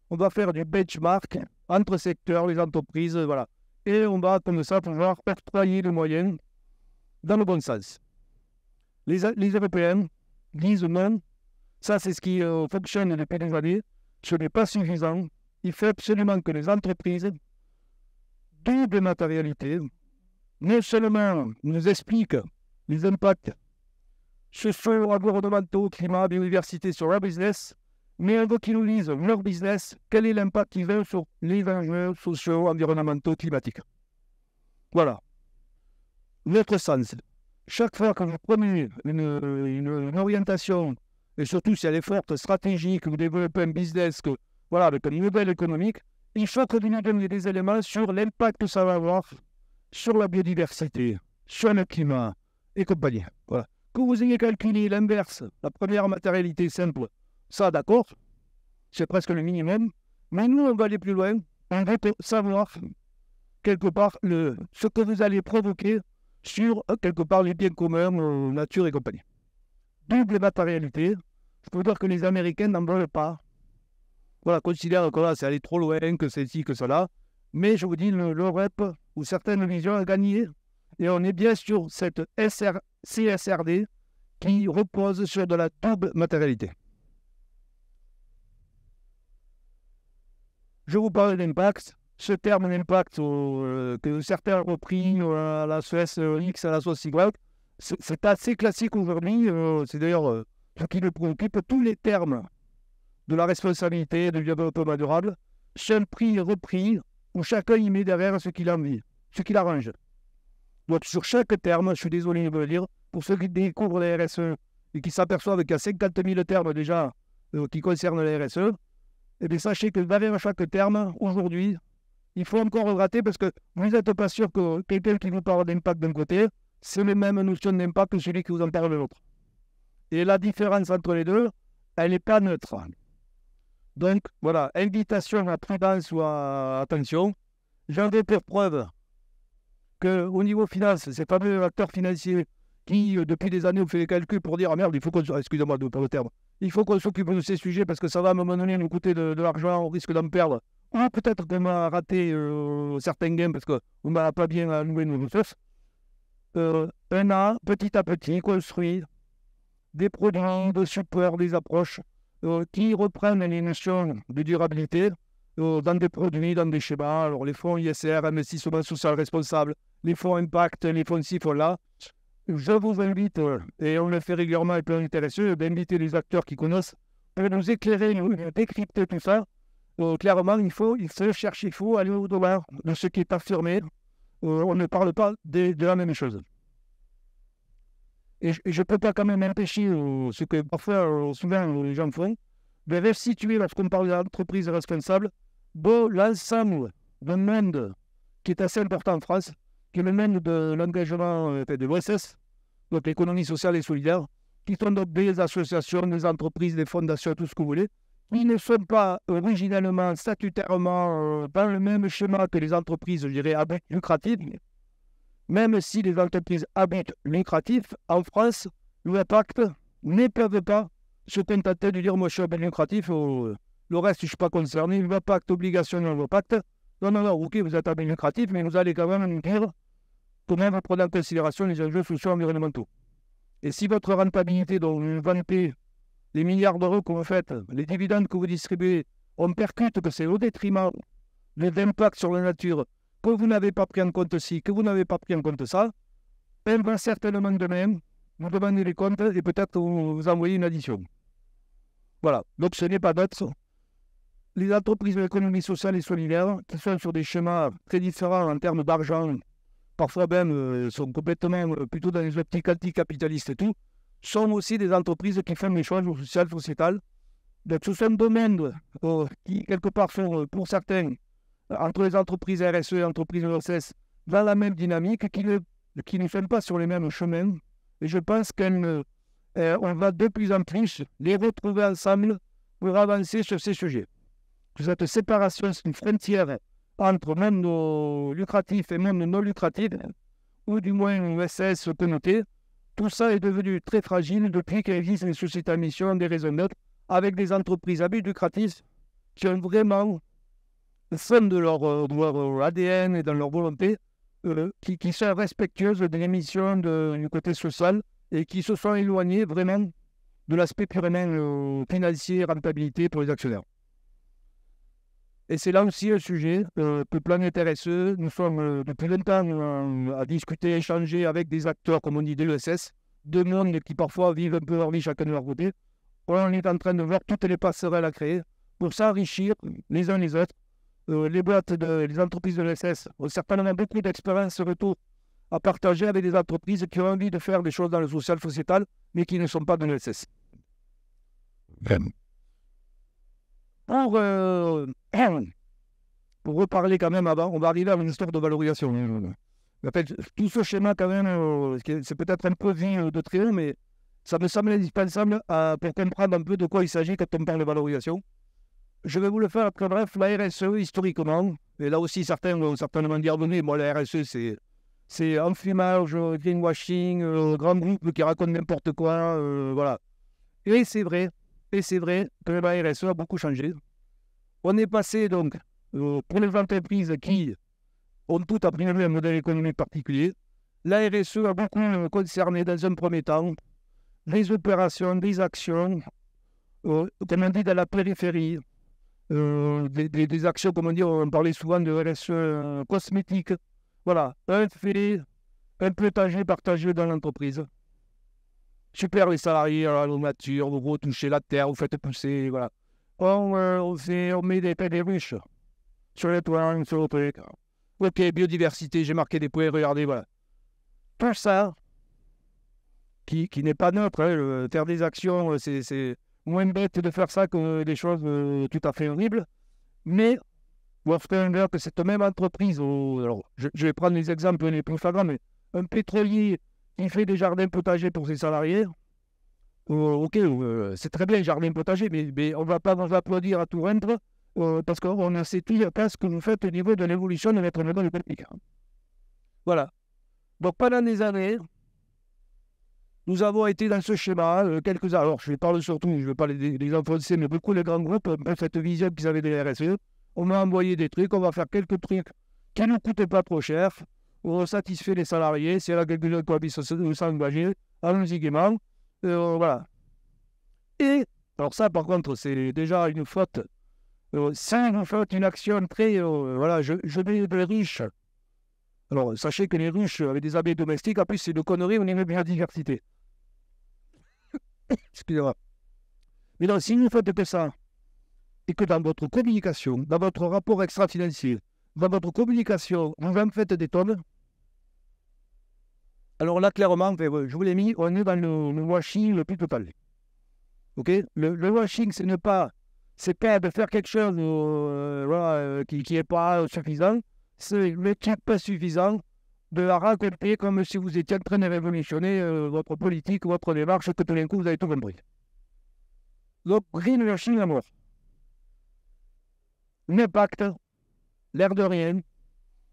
on va faire des benchmarks entre secteurs, les entreprises, voilà. Et on va, comme ça, pouvoir octroyer les moyens dans le bon sens. Les Européens disent non, ça c'est ce qui fonctionne depuis des années, ce n'est pas suffisant. Il faut absolument que les entreprises doublent matérialité, non seulement nous expliquent les impacts sociaux, environnementaux, climat, biodiversité sur leur business, mais on veut qu'ils nous disent leur business, quel est l'impact qu'ils ont sur les enjeux sociaux, environnementaux, climatiques. Voilà. Notre sens. Chaque fois que vous prenez une orientation, et surtout si elle est forte, stratégique, que vous développez un business, voilà, avec une nouvelle économique, il faut que vous nous donniez des éléments sur l'impact que ça va avoir sur la biodiversité, sur le climat et compagnie. Voilà. Que vous ayez calculé l'inverse, la première matérialité simple, ça d'accord, c'est presque le minimum, mais nous on va aller plus loin, on va savoir quelque part ce que vous allez provoquer sur quelque part les biens communs, nature et compagnie. Double matérialité, je peux dire que les Américains n'en veulent pas. Voilà, considèrent que là c'est aller trop loin, que c'est ci, que cela, mais je vous dis, l'Europe ou certaines visions a gagné, et on est bien sur cette CSRD qui repose sur de la double matérialité. Je vous parle d'impact. Ce terme d'impact que certains ont repris à la sauce X, à la sauce Y, c'est assez classique aujourd'hui. C'est d'ailleurs ce qui nous préoccupe. Tous les termes de la responsabilité, du développement durable sont pris et repris où chacun y met derrière ce qu'il a envie, ce qu'il arrange. Donc sur chaque terme, je suis désolé de le dire, pour ceux qui découvrent la RSE et qui s'aperçoivent qu'il y a 50 000 termes déjà qui concernent la RSE, eh bien sachez que derrière chaque terme, aujourd'hui, il faut encore gratter parce que vous n'êtes pas sûr que quelqu'un qui vous parle d'impact d'un côté, c'est les mêmes notions d'impact que celui qui vous en parle de l'autre. Et la différence entre les deux, elle n'est pas neutre. Donc, voilà, invitation à prudence ou à attention. J'en veux pour preuve qu'au niveau finance, ces fameux acteurs financiers qui, depuis des années, ont fait les calculs pour dire « Ah merde, il faut qu'on... » Excusez-moi de pas le terme. Il faut qu'on s'occupe de ces sujets parce que ça va à un moment donné nous coûter de l'argent, on risque d'en perdre. Ou peut-être qu'on m'a raté certains gains parce qu'on ne m'a pas bien alloué nos ressources. On a petit à petit construit des produits de support, des approches qui reprennent les notions de durabilité dans des produits, dans des schémas. Alors les fonds ISR, investissement social responsable, les fonds impact, les fonds ci, fonds là. Je vous invite, et on le fait régulièrement et plein intéressé, d'inviter les acteurs qui connaissent pour nous éclairer, nous décrypter tout ça. Clairement, il faut chercher, il faut aller au-delà de ce qui est affirmé. On ne parle pas de la même chose. Et je ne peux pas quand même empêcher ce que parfois, souvent, les gens font, de restituer, lorsqu'on parle d'entreprise responsable, l'ensemble d'un monde qui est assez important en France, qui est le monde de l'engagement de l'OSS, donc l'économie sociale et solidaire, qui sont donc des associations, des entreprises, des fondations, tout ce que vous voulez, qui ne sont pas originalement, statutairement, dans le même schéma que les entreprises, je dirais, à but lucratif. Même si les entreprises à but lucratif, en France, l'impact ne peuvent pas se contenter de dire « moi je suis à but lucratif, le reste je ne suis pas concerné, l'impact, obligation, non, l'impact ». Non, ok, vous êtes à but lucratif, mais vous allez quand même nous dire comment vous prenez en considération les enjeux sociaux et environnementaux. Et si votre rentabilité, dont vous vantez les milliards d'euros que vous faites, les dividendes que vous distribuez, on percute que c'est au détriment de l'impact sur la nature, que vous n'avez pas pris en compte ci, que vous n'avez pas pris en compte ça, elle va certainement demain vous demander les comptes et peut-être vous envoyer une addition. Voilà, donc ce n'est pas d'autre. Les entreprises de l'économie sociale et solidaire, qui sont sur des schémas très différents en termes d'argent, parfois même sont complètement plutôt dans les optiques anticapitalistes et tout, sont aussi des entreprises qui font les choses sociales, sociétales. Donc ce sont des domaines qui, quelque part, sont pour certains, entre les entreprises RSE et les entreprises ESS, dans la même dynamique, qui ne sont pas sur les mêmes chemins. Et je pense qu'on va de plus en plus les retrouver ensemble pour avancer sur ces sujets. Cette séparation, c'est une frontière entre monde lucratif et monde non lucratif, ou du moins ESS connoté. Tout ça est devenu très fragile depuis qu'existent les sociétés à mission, des raisons d'être, avec des entreprises à but lucratif qui ont vraiment, au sein de leur ADN et dans leur volonté, qui sont respectueuses de l'émission du côté social et qui se sont éloignées vraiment de l'aspect purement financier, rentabilité pour les actionnaires. Et c'est là aussi un sujet que Planète RSE, nous sommes depuis longtemps à discuter, échanger avec des acteurs, comme on dit, de l'ESS, deux mondes qui parfois vivent un peu leur vie chacun de leur côté. On est en train de voir toutes les passerelles à créer pour s'enrichir les uns les autres. Les entreprises de l'ESS ont certainement beaucoup d'expérience retour à partager avec des entreprises qui ont envie de faire des choses dans le social sociétal, mais qui ne sont pas de l'ESS. Pour reparler quand même avant, on va arriver à une histoire de valorisation. En fait, tout ce schéma quand même, c'est peut-être un peu vu de très haut, mais ça me semble indispensable pour comprendre un peu de quoi il s'agit quand on parle de valorisation. Je vais vous le faire très bref. La RSE, historiquement, et là aussi certains vont certainement dire, moi la RSE c'est enfumage, greenwashing, grand groupe qui raconte n'importe quoi, voilà. Et c'est vrai que la RSE a beaucoup changé. On est passé donc, pour les entreprises qui ont toutes a priori un modèle économique particulier, la RSE a beaucoup concerné dans un premier temps les opérations, des actions, comme on dit, dans la périphérie, des actions, comme on dit, on parlait souvent de RSE cosmétique. Voilà, un fait, un peu partagé dans l'entreprise. Super, les salariés, la nature, vous retouchez la terre, vous faites pousser, voilà. On met des ruches sur les toits, sur le truc. Ok, biodiversité, j'ai marqué des points, regardez, voilà. Tout ça, qui n'est pas neutre, hein, faire des actions, c'est moins bête de faire ça que des choses tout à fait horribles. Mais, vous faire que cette même entreprise, alors, je vais prendre les exemples les plus flagrants, mais un pétrolier qui fait des jardins potagers pour ses salariés, ok, c'est très bien, jardin potager, mais on ne va pas vous applaudir à tout rendre, parce qu'on a sait tout ce que vous faites au niveau de l'évolution de notre modèle économique. Voilà. Donc pendant des années, nous avons été dans ce schéma, quelques années. Alors je parle surtout, je ne vais pas les enfoncer, mais beaucoup de grands groupes ont cette vision qu'ils avaient des RSE. On m'a envoyé des trucs, on va faire quelques trucs qui ne coûtent pas trop cher, on satisfait les salariés, si elle a quelque chose qui va s'engager, allons-y gaiement. Voilà. Et, alors ça par contre, c'est déjà une faute. C'est une faute, une action très... voilà, je mets des riches. Alors, sachez que les riches avec des abeilles domestiques, en plus, c'est de conneries au niveau de la diversité. Excusez-moi. Mais donc, si vous faites que ça, et que dans votre communication, dans votre rapport extra-financier, dans votre communication, vous en faites des tonnes, alors là, clairement, je vous l'ai mis, on est dans le washing le plus total. Ok, le washing, c'est pas de faire quelque chose qui n'est pas suffisant, c'est le truc pas suffisant de la raconter comme si vous étiez en train de révolutionner votre politique, votre démarche, que tout d'un coup vous avez tout compris. Donc, greenwashing à mort. L'impact, l'air de rien,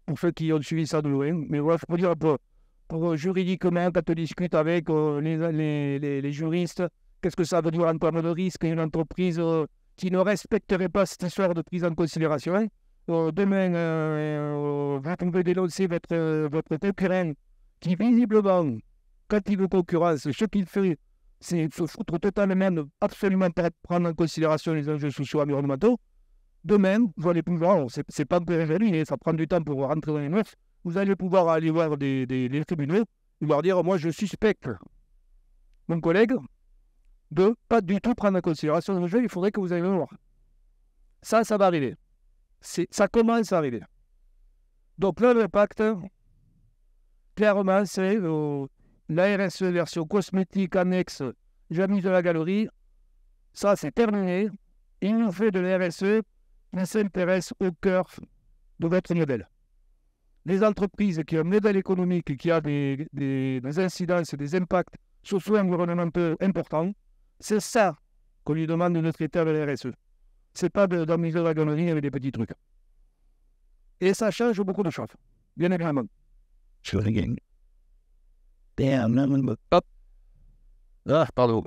pour ceux qui ont suivi ça de loin, mais voilà, je peux dire un peu. Pour juridiquement, quand on discute avec les juristes, qu'est-ce que ça veut dire en termes de risque, une entreprise qui ne respecterait pas cette histoire de prise en considération, demain, vous pouvez dénoncer votre concurrent qui, visiblement, quand il veut concurrence, ce qu'il fait, c'est se foutre totalement, ne absolument pas prendre en considération les enjeux sociaux environnementaux. Demain, vous allez pouvoir, c'est pas prévu, ça prend du temps pour rentrer dans les notes, vous allez pouvoir aller voir les tribunaux, et leur dire, moi je suspecte mon collègue de pas du tout prendre en considération le jeu, il faudrait que vous alliez le voir. Ça va arriver. Ça commence à arriver. Donc là, l'impact, clairement, c'est la RSE version cosmétique annexe jamais de la galerie. Ça, c'est terminé. Il nous fait de la RSE qui s'intéresse au cœur de votre modèle. Les entreprises qui ont un modèle économique qui a des incidences, des impacts sociaux et environnementaux importants, c'est ça qu'on lui demande de traiter avec la RSE. C'est pas d'amuser la galerie avec des petits trucs. Et ça change beaucoup de choses, bien évidemment. Hop. Ah, pardon.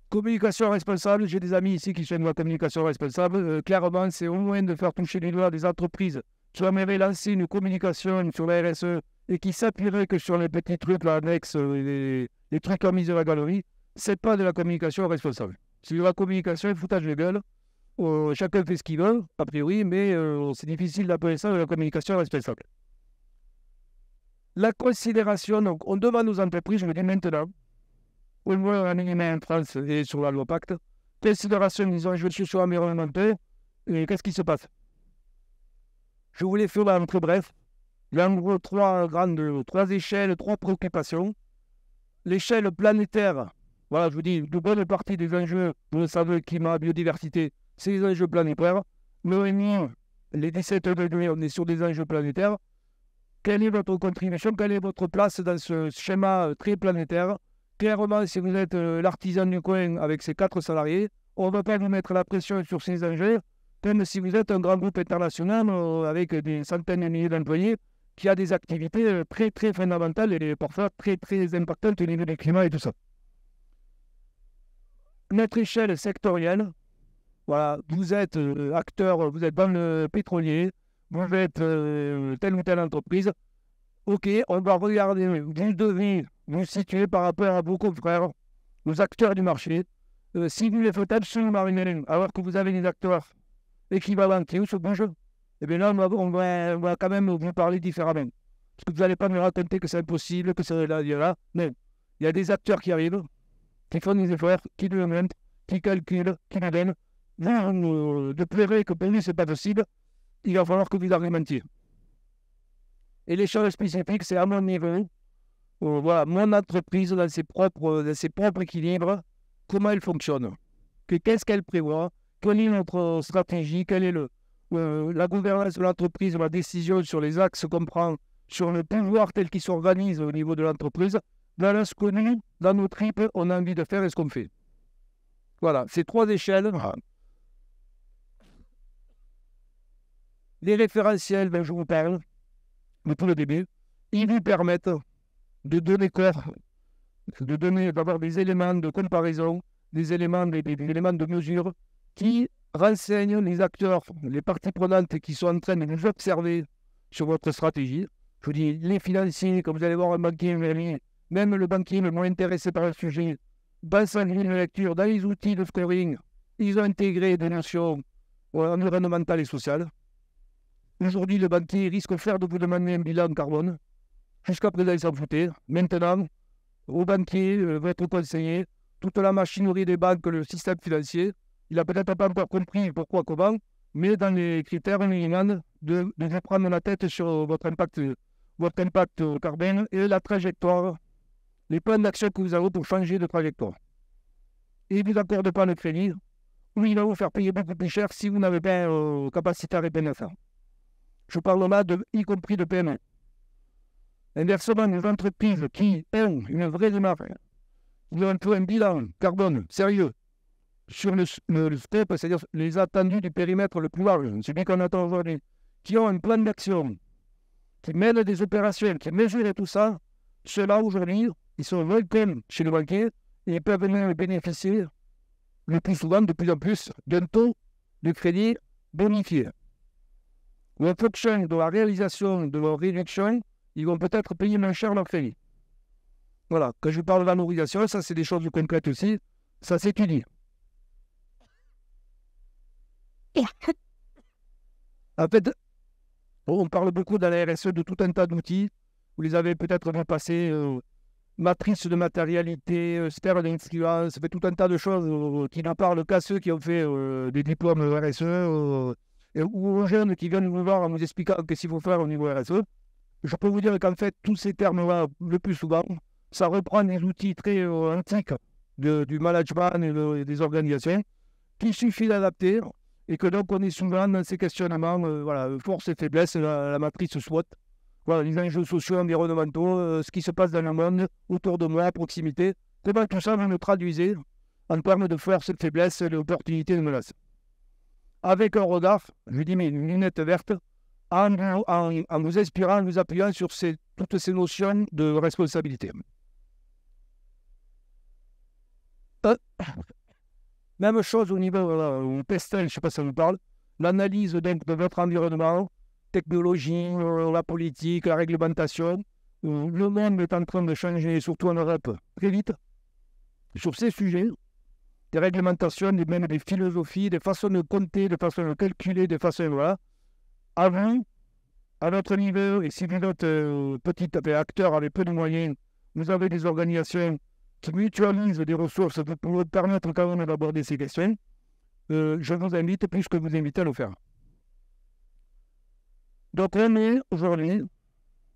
Communication responsable, j'ai des amis ici qui font de la communication responsable. Clairement, c'est au moins de faire toucher les doigts des entreprises qui aimeraient lancer une communication sur la RSE et qui s'appuieraient que sur les petits trucs, l'annexe, les trucs en mise à la galerie. C'est pas de la communication responsable. C'est de la communication foutage de gueule. Chacun fait ce qu'il veut, a priori, mais c'est difficile d'appeler ça de la communication responsable. La considération, donc, on demande aux entreprises, je le dis maintenant, au moins en en France et sur la loi Pacte, considération des enjeux sociaux environnementaux, et qu'est-ce qui se passe? Je voulais faire un peu bref. Il y a en gros trois échelles, trois préoccupations. L'échelle planétaire, voilà, je vous dis, de bonne partie des enjeux, vous le savez, climat, biodiversité, c'est les enjeux planétaires. Mais les 17 degrés, on est sur des enjeux planétaires. Quelle est votre contribution? Quelle est votre place dans ce schéma très planétaire? Clairement, si vous êtes l'artisan du coin avec ses 4 salariés, on ne va pas vous mettre la pression sur ces enjeux, même si vous êtes un grand groupe international avec des centaines de milliers d'employés qui a des activités très, très fondamentales et parfois très, très impactantes au niveau du climat et tout ça. Notre échelle sectorielle, voilà, vous êtes acteur, vous êtes dans le pétrolier, vous êtes telle ou telle entreprise. Ok, on va regarder, vous devez vous situer par rapport à vos confrères, vos acteurs du marché. Si vous les faites absolument rien, alors que vous avez des acteurs équivalents qui sont bon jeu, eh bien là, on va quand même vous parler différemment. Parce que vous n'allez pas me raconter que c'est impossible, que c'est là. Mais il y a des acteurs qui arrivent, qui font des efforts, qui demandent, qui calculent, qui donnent. De pleurer que pour nous, ce n'est pas possible, il va falloir que vous argumentiez. Et les choses spécifiques, c'est à mon niveau, voilà, mon entreprise dans ses propres équilibres, comment elle fonctionne, qu'est-ce qu'elle prévoit, quelle est notre stratégie, quelle est la gouvernance de l'entreprise, la décision sur les axes qu'on prend, sur le pouvoir tel qu'il s'organise au niveau de l'entreprise, dans ce que nous, dans nos tripes, on a envie de faire et ce qu'on fait. Voilà, ces 3 échelles. Les référentiels, ben, je vous parle, depuis le début, ils vous permettent de donner corps, d'avoir des éléments de comparaison, des éléments de mesure qui renseignent les acteurs, les parties prenantes qui sont en train de nous observer sur votre stratégie. Je vous dis, les financiers, comme vous allez voir un banquier, même le banquier le moins intéressé par le sujet, dans sa grille de lecture, dans les outils de scoring, ils ont intégré des notions environnementales et sociales. Aujourd'hui, le banquier risque de faire de vous demander un bilan carbone. Jusqu'à présent, il s'en foutait. Maintenant, au banquier, votre conseiller, toute la machinerie des banques, le système financier, il n'a peut-être pas encore compris pourquoi, comment, mais dans les critères minimums de prendre la tête sur votre impact carbone et la trajectoire, les plans d'action que vous avez pour changer de trajectoire. Et il ne vous accorde pas le crédit, ou il va vous faire payer beaucoup plus cher si vous n'avez pas capacité à répondre à ça. Je parle là, y compris de PME. Inversement, les entreprises qui ont une vraie démarche, ils ont un bilan carbone sérieux sur le step, c'est-à-dire les attendus du périmètre le plus large, c'est bien qu'on attend aujourd'hui, qui ont un plan d'action, qui mènent des opérations, qui mesurent tout ça, ceux-là aujourd'hui, ils sont welcome chez le banquier et ils peuvent venir bénéficier le plus souvent, de plus en plus, d'un taux de crédit bonifié. Ou en fonction de la réalisation de leur réduction, ils vont peut-être payer moins cher leur crédit. Voilà, quand je parle de valorisation, ça c'est des choses concrètes aussi, ça s'étudie. En fait, on parle beaucoup dans la RSE de tout un tas d'outils. Vous les avez peut-être vu passer, matrice de matérialité, sphère d'influence, fait tout un tas de choses qui n'en parlent qu'à ceux qui ont fait des diplômes RSE ou aux jeunes qui viennent nous voir en nous expliquant qu'est-ce qu'il faut faire au niveau RSE. Je peux vous dire qu'en fait, tous ces termes-là, le plus souvent, ça reprend des outils très antiques du management et des organisations qu'il suffit d'adapter et que donc on est souvent dans ces questionnements, voilà, force et faiblesse, la matrice SWOT, voilà, les enjeux sociaux, environnementaux, ce qui se passe dans le monde, autour de moi, à proximité. Comment tout ça, vous le traduisez en termes de force et de faiblesse, d'opportunités et de menaces. Avec un regard, je dis mes lunettes vertes, en nous inspirant, en nous appuyant sur toutes ces notions de responsabilité. Même chose au niveau PESTEL, je ne sais pas si ça vous parle, l'analyse de votre environnement, technologie, la politique, la réglementation. Le monde est en train de changer, surtout en Europe, très vite. Sur ces sujets, des réglementations, même des philosophies, des façons de compter, des façons de calculer, des façons, voilà. Avant, à notre niveau, et si vous êtes petit acteur avec peu de moyens, vous avez des organisations qui mutualisent des ressources pour vous permettre quand même d'aborder ces questions. Je vous invite, plus que vous invitez à le faire. Donc, on est aujourd'hui,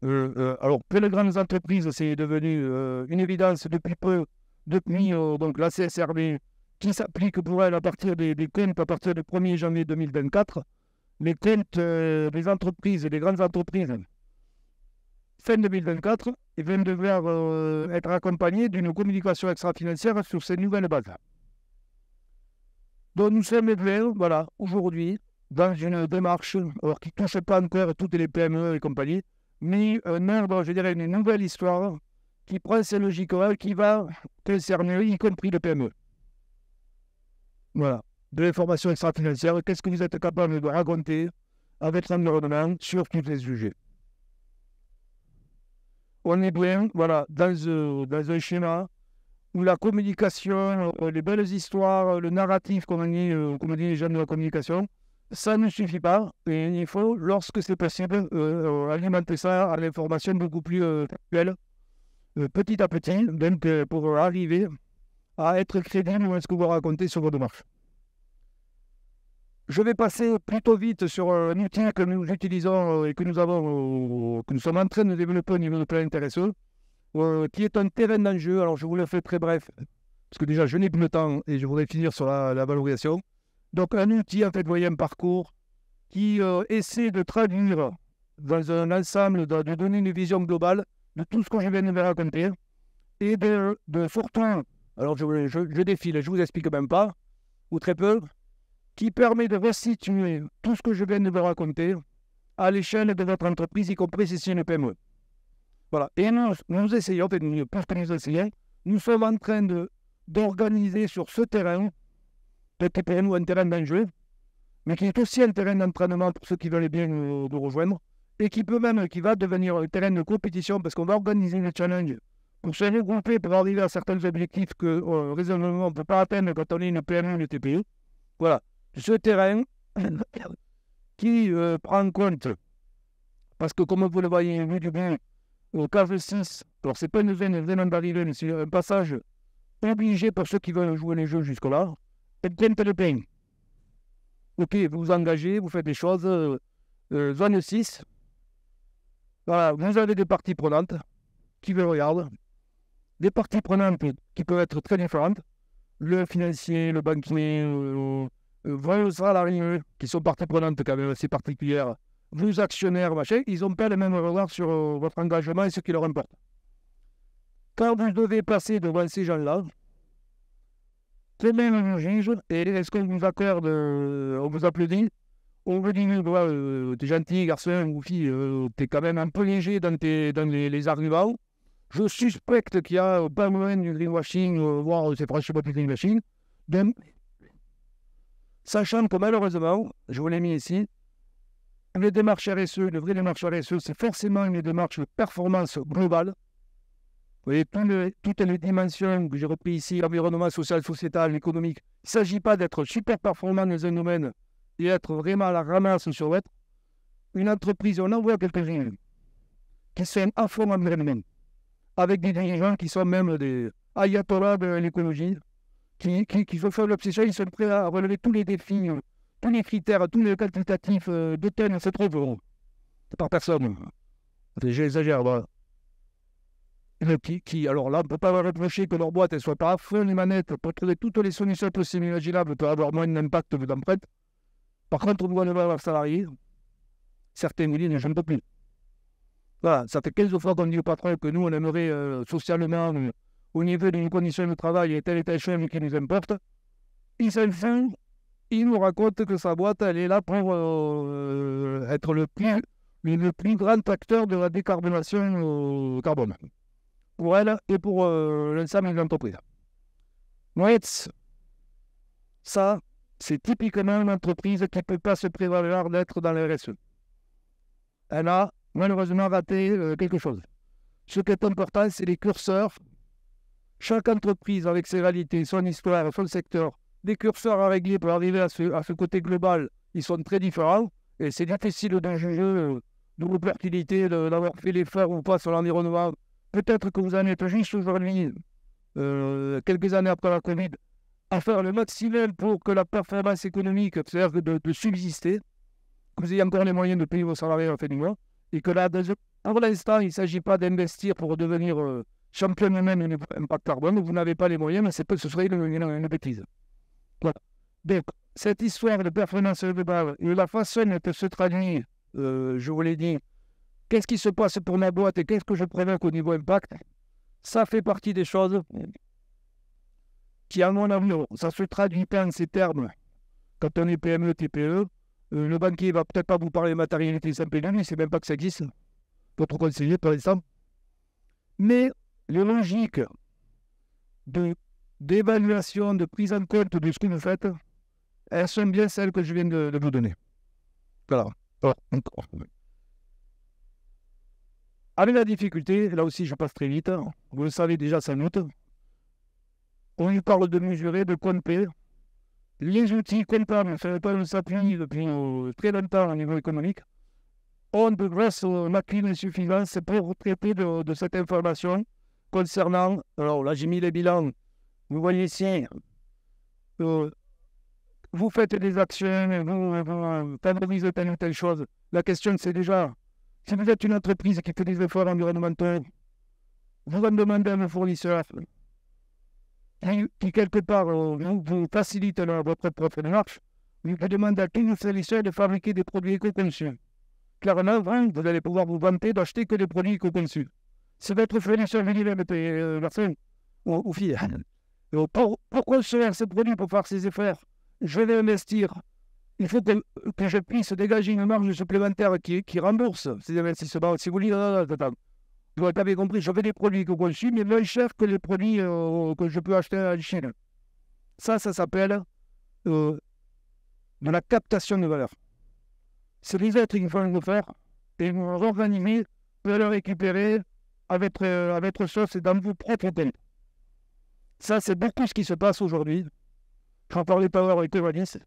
alors, pour les grandes entreprises, c'est devenu une évidence depuis peu, depuis donc la CSRD, qui s'applique pour elle à partir des comptes à partir du 1er janvier 2024. Les comptes des entreprises, des grandes entreprises, fin 2024, ils vont devoir être accompagnés d'une communication extra-financière sur ces nouvelles bases. Donc nous sommes voilà, aujourd'hui, dans une démarche alors, qui ne touche pas encore toutes les PME et compagnies, mais je dirais une nouvelle histoire qui prend ces logiques-là, qui va concerner y compris les PME. Voilà, de l'information extra-financière, qu'est-ce que vous êtes capable de raconter avec l'environnement sur tous les sujets. On est bien, voilà, dans un schéma où la communication, les belles histoires, le narratif, comme on dit les gens de la communication, ça ne suffit pas. Et il faut, lorsque c'est possible, alimenter ça à l'information beaucoup plus factuelle, petit à petit, donc pour arriver à être crédible dans ce que vous racontez sur votre démarche. Je vais passer plutôt vite sur un outil que nous utilisons et que nous sommes en train de développer au niveau de Planète RSE, qui est un terrain d'enjeu. Alors je vous le fais très bref, parce que déjà je n'ai plus le temps et je voudrais finir sur la valorisation. Donc un outil, en fait, vous voyez, un parcours qui essaie de traduire dans un ensemble, de donner une vision globale de tout ce que je viens de vous raconter et de surtout, alors je défile, je ne vous explique même pas, ou très peu, qui permet de restituer tout ce que je viens de vous raconter à l'échelle de votre entreprise, y compris si c'est une PME. Voilà. Et nous essayons, parce que nous essayons, nous sommes en train d'organiser sur ce terrain, peut-être pour nous un terrain d'enjeu, mais qui est aussi un terrain d'entraînement pour ceux qui veulent bien nous rejoindre, et qui va devenir un terrain de compétition, parce qu'on va organiser des challenges pour se regrouper, pour arriver à certains objectifs que raisonnablement on ne peut pas atteindre quand on est une PME ou une TPE. Voilà. Ce terrain qui prend en compte, parce que comme vous le voyez, vu du bien, au case 6, alors c'est pas une veine d'arrivée, mais c'est un passage obligé pour ceux qui veulent jouer les jeux jusque-là, et bien de pain. Ok, vous vous engagez, vous faites des choses, zone 6, voilà, vous avez des parties prenantes qui vous regardent, des parties prenantes qui peuvent être très différentes, le financier, le banquier, vos salariés, qui sont parties prenantes quand même assez particulières, vos actionnaires, machin, ils n'ont pas le même regard sur votre engagement et ce qui leur importe. Quand vous devez passer devant ces gens-là, c'est même un juge, et est-ce qu'on vous accorde, on vous applaudit, on vous dit, t'es gentil, garçon ou fille, t'es quand même un peu léger dans les arguments. Je suspecte qu'il y a pas loin du greenwashing, voire c'est franchement du greenwashing. Sachant que malheureusement, je vous l'ai mis ici, les démarches RSE, le vrai démarche RSE, c'est forcément une démarche de performance globale. Vous voyez, toutes les dimensions que j'ai reprises ici, environnement, social, sociétal, économique. Il ne s'agit pas d'être super performant dans un domaine et être vraiment à la ramasse sur l'autre. Une entreprise, on envoie quelques-uns qui sont à fond en environnement, avec des dirigeants qui sont même des ayatollahs de l'écologie, qui veulent faire l'obsession, ils sont prêts à relever tous les défis, tous les critères, tous les quantitatifs de tel, c'est trop gros. C'est par personne. J'exagère, voilà. Alors là, on ne peut pas leur reprocher que leur boîte ne soit pas à fond les manettes pour trouver toutes les solutions possibles et imaginables pour avoir moins d'impact que d'empreinte. Par contre, on doit lever leurs salariés. Certains nous disent, je ne peux plus. Voilà, ça fait 15 fois qu'on dit au patron que nous, on aimerait socialement, au niveau d'une condition de travail et telle chose qui nous importe. Il nous raconte que sa boîte, elle est là pour être le plus grand acteur de la décarbonation carbone. Pour elle et pour l'ensemble de l'entreprise. Moetz, ça, c'est typiquement une entreprise qui ne peut pas se prévaloir d'être dans la RSE. Elle a malheureusement raté quelque chose. Ce qui est important, c'est les curseurs. Chaque entreprise, avec ses réalités, son histoire, son secteur, les curseurs à régler pour arriver à ce côté global, ils sont très différents. Et c'est difficile de juger de l'opportunité d'avoir fait l'effort ou pas sur l'environnement. Peut-être que vous en êtes juste aujourd'hui, quelques années après la Covid, à faire le maximum pour que la performance économique, c'est-à-dire de subsister, que vous ayez encore les moyens de payer vos salariés à la fin du mois, et que là, pour l'instant, il ne s'agit pas d'investir pour devenir champion même en impact carbone, vous n'avez pas les moyens, mais ce serait une bêtise. Voilà. Donc, cette histoire de performance globale et la façon dont se traduit, je vous l'ai dit, qu'est-ce qui se passe pour ma boîte et qu'est-ce que je prévois au niveau impact, ça fait partie des choses qui, à mon avis, ça se traduit pas en ces termes. Quand on est PME, TPE, le banquier ne va peut-être pas vous parler de matérialité simple, il ne sait même pas que ça existe. Votre conseiller, par exemple. Mais les logiques d'évaluation, de prise en compte de ce que vous faites, elles sont bien celles que je viens de vous donner. Voilà. Encore. Avec la difficulté, là aussi je passe très vite, vous le savez déjà sans doute, on y parle de mesurer, de compter. Les outils comptables, ça ne pas s'appuyer depuis très longtemps au niveau économique, ont de grâce aux machines insuffisantes pour traiter de cette information concernant, alors là j'ai mis les bilans, vous voyez ici, vous faites des actions, vous favorisez telle ou telle chose. La question c'est déjà, si vous êtes une entreprise qui fait des efforts environnementaux, vous en demandez à un fournisseur qui quelque part vous facilite votre propre démarche, vous demandez à tous vos fournisseurs de fabriquer des produits éco-conçus. Clairement, vous allez pouvoir vous vanter d'acheter que des produits éco-conçus. C'est votre fournisseur lui-même, personne, ou fille. Pour construire ce produit, pour faire ces efforts, je vais investir. Il faut que je puisse dégager une marge supplémentaire qui rembourse ces investissements. Si vous dites, vous avez compris, je fais des produits que conçus, mais moins chers que les produits que je peux acheter en Chine. Ça s'appelle de la captation de valeur. C'est les êtres qui vont le faire et vous organiser pour le récupérer avec votre sauce et dans vos propres peines. Ça, c'est beaucoup ce qui se passe aujourd'hui. J'en parlais pas avec Evanis.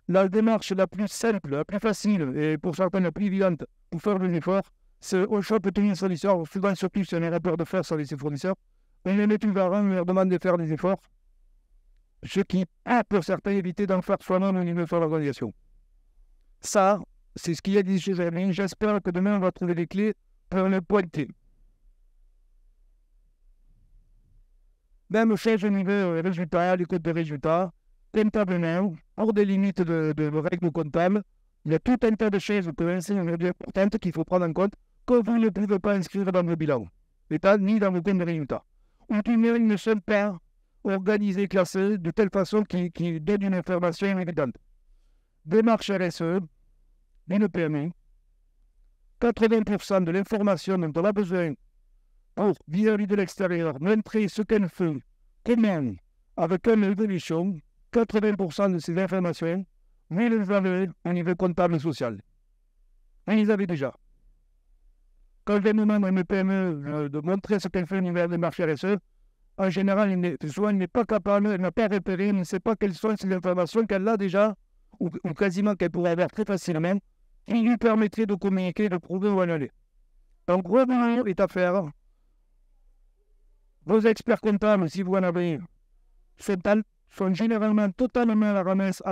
La démarche la plus simple, la plus facile et pour certains la plus évidente pour faire des efforts, c'est au shop tenir un fournisseur, souvent surtout si on a peur de faire sur les fournisseurs, on les met tout vers un, on leur demande de faire des efforts, ce qui a pour certains évité d'en faire soi-même au niveau de l'organisation. Ça, c'est ce qu'il y a dit chez Germain. J'espère que demain on va trouver les clés pour le pointer. Même chose au niveau résultat, les codes de résultats, comptablement, hors des limites de règles comptables, il y a tout un tas de choses importantes qu'il faut prendre en compte que vous ne pouvez pas inscrire dans vos bilans, ni dans vos comptes de résultats. Ou tout ils ne sont pas organisés, classés de telle façon qu'ils donnent une information évidente. Démarche RSE, une PME, 80% de l'information dont on a besoin pour, vis-à-vis de l'extérieur, montrer ce qu'elle fait, comment, avec une évolution, 80% de ces informations, vous les avez au niveau comptable et social. Vous les avez déjà. Quand je demande à une PME de montrer ce qu'elle fait au niveau des marchés RSE, en général, il n'est pas capable, elle n'a pas repéré, elle ne sait pas quelles sont ces informations qu'elle a déjà, ou quasiment qu'elle pourrait avoir très facilement, qui lui permettrait de communiquer, de prouver où elle en est. Un gros boulot est à faire. Vos experts comptables, si vous en avez, sont généralement totalement à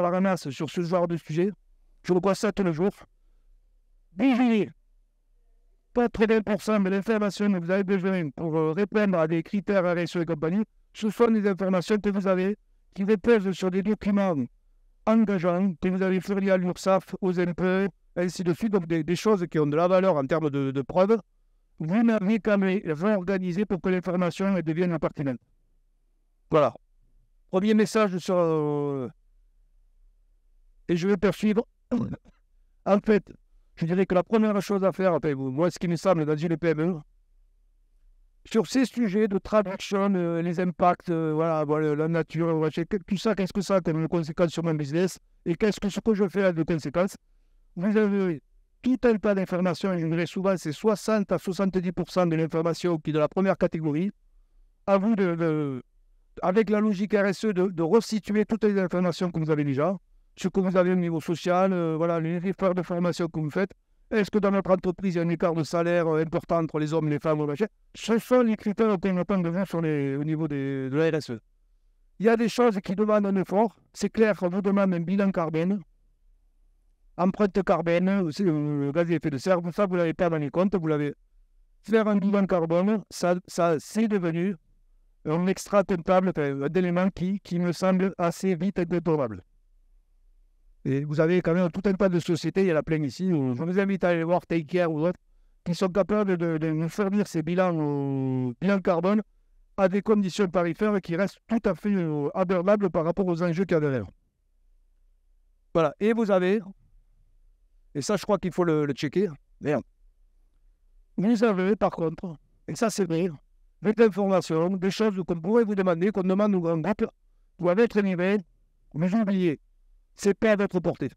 la ramasse sur ce genre de sujet. Je le vois ça tous les jours. Vigilez. Pas 80% de l'information que vous avez besoin pour répondre à des critères RSE et compagnie, ce sont des informations que vous avez qui reposent sur des documents engageants que vous avez fournis à l'URSSAF, aux impôts, ainsi de suite, donc des choses qui ont de la valeur en termes de preuves. Vous n'avez qu'à les réorganiser pour que l'information devienne pertinente. Voilà. Premier message sur... et je vais poursuivre. En fait, je dirais que la première chose à faire, moi, ce qui me semble dans une PME, sur ces sujets de traduction, les impacts, voilà, la nature, tout ça, qu'est-ce que ça a comme conséquence sur mon business et ce que je fais de conséquences, vous avez tout un tas d'informations, je dirais souvent c'est 60 à 70% de l'information qui est de la première catégorie. À vous, avec la logique RSE, de resituer toutes les informations que vous avez déjà, ce que vous avez au niveau social, voilà, les efforts de formation que vous faites. Est-ce que dans notre entreprise, il y a un écart de salaire important entre les hommes et les femmes? Ce sont les critères qu'on attend de voir au niveau de la RSE. Il y a des choses qui demandent un effort. C'est clair qu'on vous demande un bilan carbone, empreinte carbone, aussi le gaz à effet de serre. Ça, vous ne l'avez pas dans les comptes. Vous l'avez faire un bilan carbone, ça c'est devenu un extra comptable, d'éléments qui me semble assez vite incontournable. Et vous avez quand même tout un tas de sociétés, il y en a plein ici, je vous invite à aller voir Take Care ou d'autres, qui sont capables de nous fournir ces bilans carbone à des conditions tarifaires qui restent tout à fait abordables par rapport aux enjeux qu'il y a derrière. Voilà, et vous avez, et ça je crois qu'il faut le checker, merde. Vous avez par contre, et ça c'est vrai, avec l'information, des choses qu'on pourrait vous demander, qu'on demande aux grands groupes, doivent être niveaux, mais oubliez, c'est pas à votre portée.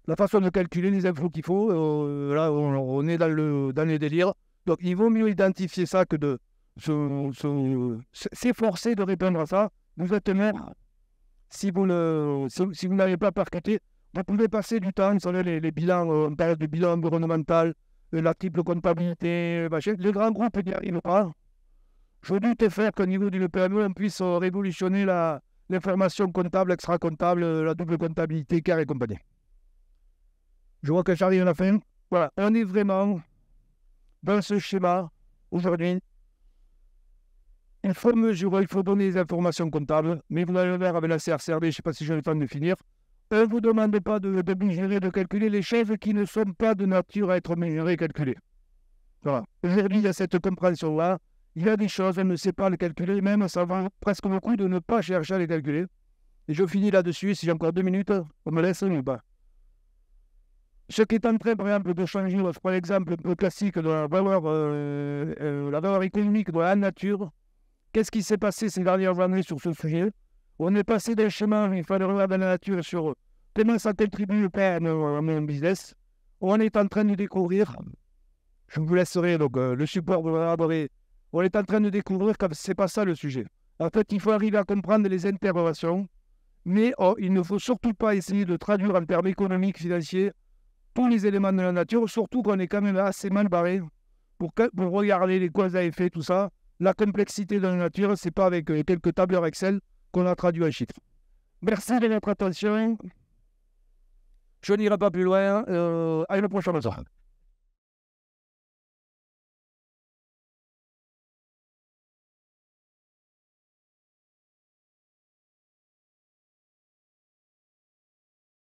La façon de calculer les infos qu'il faut, là on est dans les délires. Donc il vaut mieux identifier ça que de s'efforcer de répondre à ça. Vous êtes maire, si vous n'avez pas percuté, vous pouvez passer du temps sur les bilans, en période de bilan environnemental, la triple comptabilité, les grands groupes n'y arrivent pas. Je doute faire qu'au niveau d'une PME, on puisse révolutionner l'information comptable, extra-comptable, la double comptabilité, CARE et compagnie. Je vois que j'arrive à la fin. Voilà, on est vraiment dans ce schéma aujourd'hui. Il faut mesurer, il faut donner des informations comptables, mais vous allez le voir avec la CRCRD, je ne sais pas si j'ai le temps de finir. On ne vous demande pas de mesurer, de calculer les choses qui ne sont pas de nature à être mesurées et calculées. Voilà. Aujourd'hui, il y a cette compréhension-là. Il y a des choses, elle ne sait pas les calculer, même ça va presque beaucoup de ne pas chercher à les calculer. Et je finis là-dessus, si j'ai encore 2 minutes, on me laisse ou pas. Ce qui est en train, par exemple, de changer, je prends l'exemple un peu classique de la valeur économique de la nature. Qu'est-ce qui s'est passé ces dernières années sur ce sujet? On est passé d'un chemin, il fallait regarder la nature sur comment ça contribue à mon business. On est en train de découvrir, je vous laisserai donc le support de l'élaborer. On est en train de découvrir que ce n'est pas ça le sujet. En fait, il faut arriver à comprendre les interrogations, mais il ne faut surtout pas essayer de traduire en termes économiques, financiers, tous les éléments de la nature, surtout qu'on est quand même assez mal barré pour regarder les causes à effet, tout ça. La complexité de la nature, ce n'est pas avec quelques tableurs Excel qu'on a traduit en chiffres. Merci de votre attention. Je n'irai pas plus loin. À une prochaine fois.